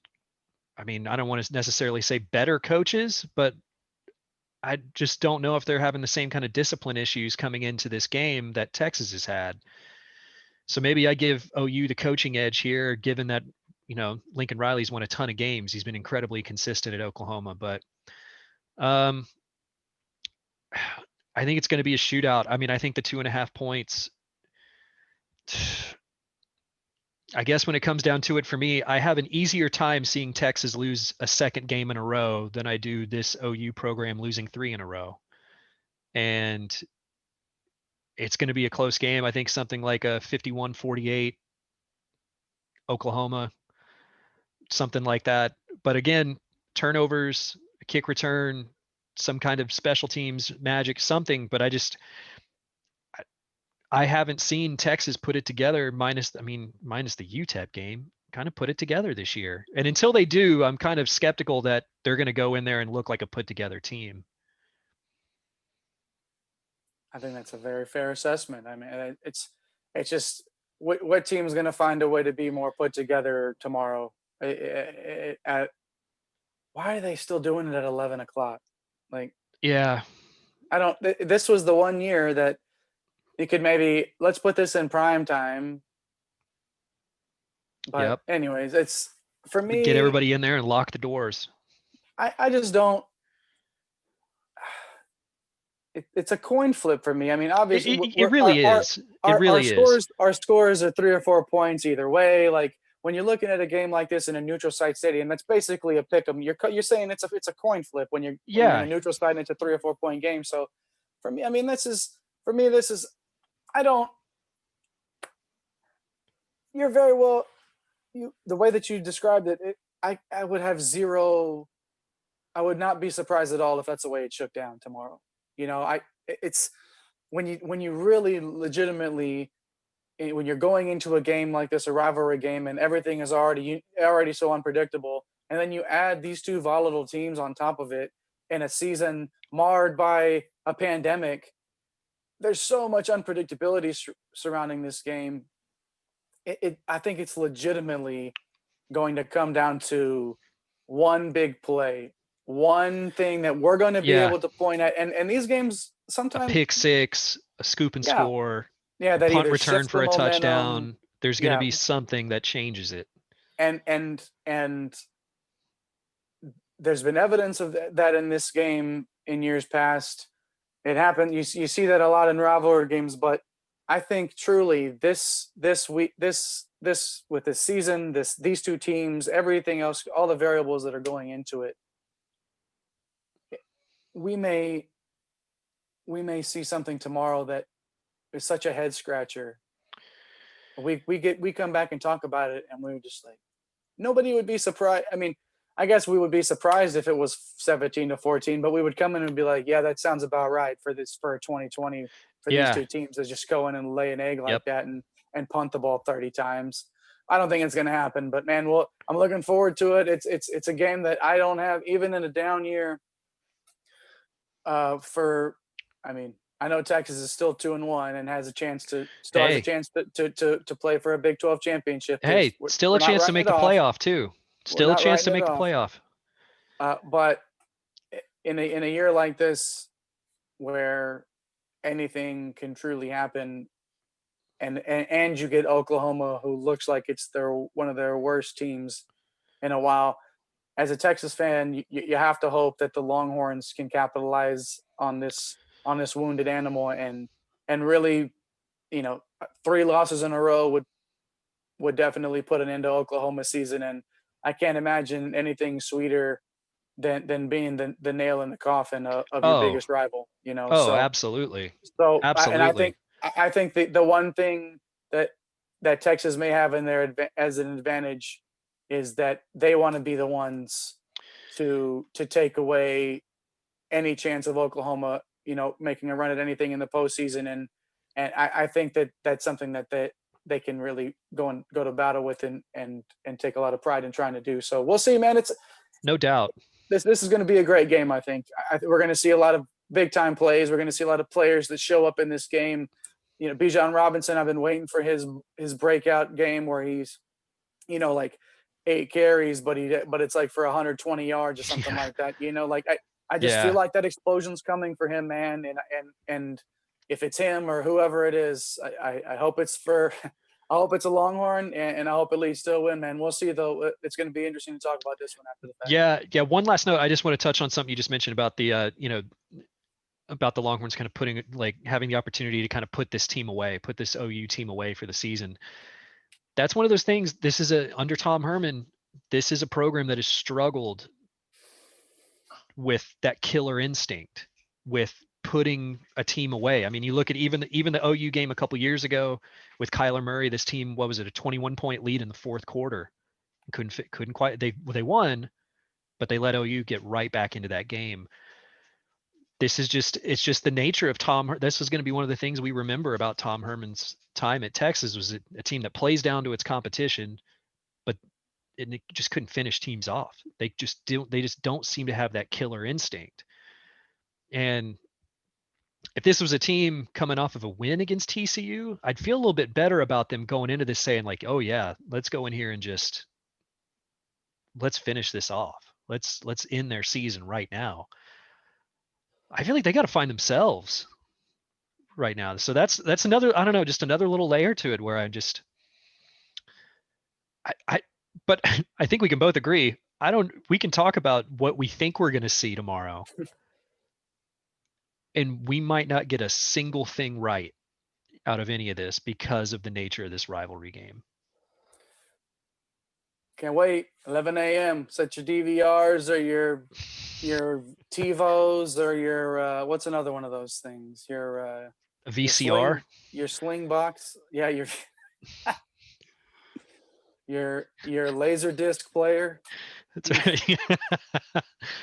I mean, I don't want to necessarily say better coaches, but I just don't know if they're having the same kind of discipline issues coming into this game that Texas has had. So maybe I give OU the coaching edge here, given that, Lincoln Riley's won a ton of games. He's been incredibly consistent at Oklahoma, but I think it's going to be a shootout. I mean, I think the 2.5 points, I guess when it comes down to it for me, I have an easier time seeing Texas lose a second game in a row than I do this OU program losing 3 in a row. And it's going to be a close game. I think something like a 51-48 Oklahoma, something like that. But again, turnovers, kick return, some kind of special teams magic, something. But I haven't seen Texas put it together minus the UTEP game, kind of put it together this year. And until they do, I'm kind of skeptical that they're going to go in there and look like a put together team. I think that's a very fair assessment. I mean, it's just what team is going to find a way to be more put together tomorrow? Why are they still doing it at 11 o'clock? Like, yeah, this was the one year that you could maybe, let's put this in prime time. But anyways, it's, for me, get everybody in there and lock the doors. I just don't. It's a coin flip for me. I mean, obviously, it really is. It really is. Our scores are 3 or 4 points either way. Like, when you're looking at a game like this in a neutral site stadium, that's basically a pick 'em. You're saying it's a coin flip when you're in a neutral site and it's a 3 or 4 point game. So for me, I mean, this is I don't. You're very well. The way that you described it, I would have zero. I would not be surprised at all if that's the way it shook down tomorrow. It's when you really legitimately when you're going into a game like this, a rivalry game, and everything is already so unpredictable, and then you add these two volatile teams on top of it in a season marred by a pandemic, there's so much unpredictability surrounding this game. I think it's legitimately going to come down to one big play, one thing that we're going to be Yeah. able to point at. And these games A sometimes, pick six, a scoop and yeah, score, yeah, a that punt either return shifts the for a momentum. touchdown. There's going to Yeah, be something that changes it. and there's been evidence of that in this game in years past. It happened. You see that a lot in rivalry games, but I think truly this week, this with this season, these two teams, everything else, all the variables that are going into it, we may see something tomorrow that is such a head scratcher. We come back and talk about it, and we're just like, nobody would be surprised. I mean, I guess we would be surprised if it was 17-14, but we would come in and be like, yeah, that sounds about right for 2020 for these Yeah. two teams to just go in and lay an egg like Yep. that and punt the ball 30 times. I don't think it's going to happen, but man, I'm looking forward to it. It's a game that I don't have even in a down year. I know Texas is still 2-1 and has a chance to play for a Big 12 championship. Hey, still a chance to make the playoff too. Still a chance to make the playoff. But in a year like this, where anything can truly happen, and you get Oklahoma, who looks like it's one of their worst teams in a while. As a Texas fan, you have to hope that the Longhorns can capitalize on this wounded animal and really, 3 losses in a row would definitely put an end to Oklahoma's season. And I can't imagine anything sweeter than being the nail in the coffin of your biggest rival. Oh, absolutely. So Absolutely. I think the one thing that Texas may have in their as an advantage is that they want to be the ones to take away any chance of Oklahoma, making a run at anything in the postseason. And I think that's something that they can really go to battle with and take a lot of pride in trying to do. So we'll see, man. It's no doubt. This is going to be a great game. I think we're going to see a lot of big time plays. We're going to see a lot of players that show up in this game. Bijan Robinson, I've been waiting for his breakout game where he's, like 8 carries, but it's like for 120 yards or something like that. I just feel like that explosion's coming for him, man. And if it's him or whoever it is, I hope it's a Longhorn, and I hope it leads to a win, man. We'll see, though. It's going to be interesting to talk about this one after the fact. Yeah. One last note. I just want to touch on something you just mentioned about the, about the Longhorns kind of having the opportunity to kind of put this OU team away for the season. That's one of those things. This is under Tom Herman, this is a program that has struggled with that killer instinct, with putting a team away. I mean, you look at even the OU game a couple years ago with Kyler Murray. This team, what was it, a 21-point lead in the fourth quarter? Couldn't quite. They won, but they let OU get right back into that game. It's just the nature of Tom. This is going to be one of the things we remember about Tom Herman's time at Texas, was a team that plays down to its competition, but it just couldn't finish teams off. They just don't seem to have that killer instinct. And if this was a team coming off of a win against TCU, I'd feel a little bit better about them going into this saying like, oh yeah, let's go in here and let's finish this off. Let's end their season right now. I feel like they got to find themselves right now. So that's another, I don't know, just another little layer to it where but I think we can both agree. We can talk about what we think we're going to see tomorrow. And we might not get a single thing right out of any of this because of the nature of this rivalry game. Can't wait. 11 a.m. Set your DVRs or your TiVos or your what's another one of those things? Your a VCR, your sling box. Yeah, your your laser disc player. That's right.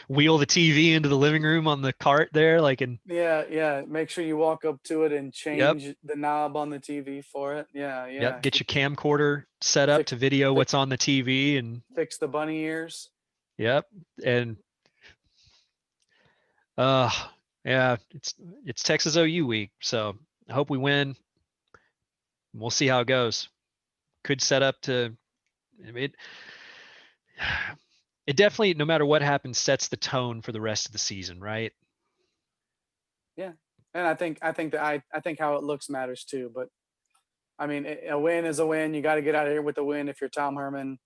Wheel the TV into the living room on the cart there, like in. Yeah. Make sure you walk up to it and Yep. change the knob on the TV for it. Yeah. Yep. Get your camcorder set up to video what's on the TV and fix the bunny ears. Yep. And yeah, it's Texas OU week, so I hope we win. We'll see how it goes. Could set up to it definitely, no matter what happens, sets the tone for the rest of the season, right? Yeah. And I think how it looks matters too. But I mean, a win is a win. You got to get out of here with a win if you're Tom Herman.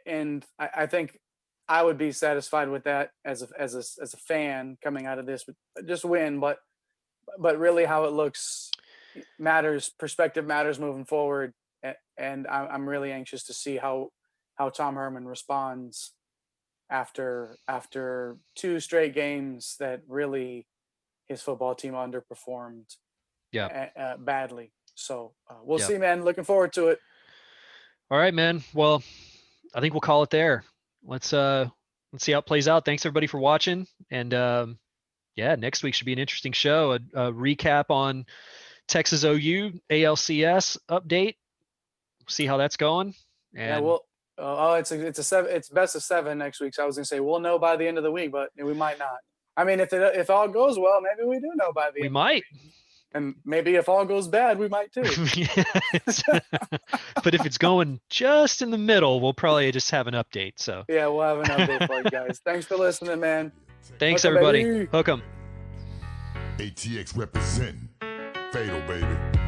And I think I would be satisfied with that as a fan coming out of this. Just win, but really how it looks matters. Perspective matters moving forward. And I'm really anxious to see how Tom Herman responds after 2 straight games that really his football team underperformed badly. So we'll see, man. Looking forward to it. All right, man. Well, I think we'll call it there. Let's see how it plays out. Thanks everybody for watching. And next week should be an interesting show. A recap on Texas OU ALCS update. See how that's going. And it's best of 7 next week. So I was gonna say we'll know by the end of the week, but we might not. I mean, if all goes well, maybe we do know by the end. We might. And maybe if all goes bad, we might too. But if it's going just in the middle, we'll probably just have an update. So yeah, we'll have an update for you guys. Thanks for listening, man. Thanks, everybody. Hook 'em. ATX represent Fatal, baby.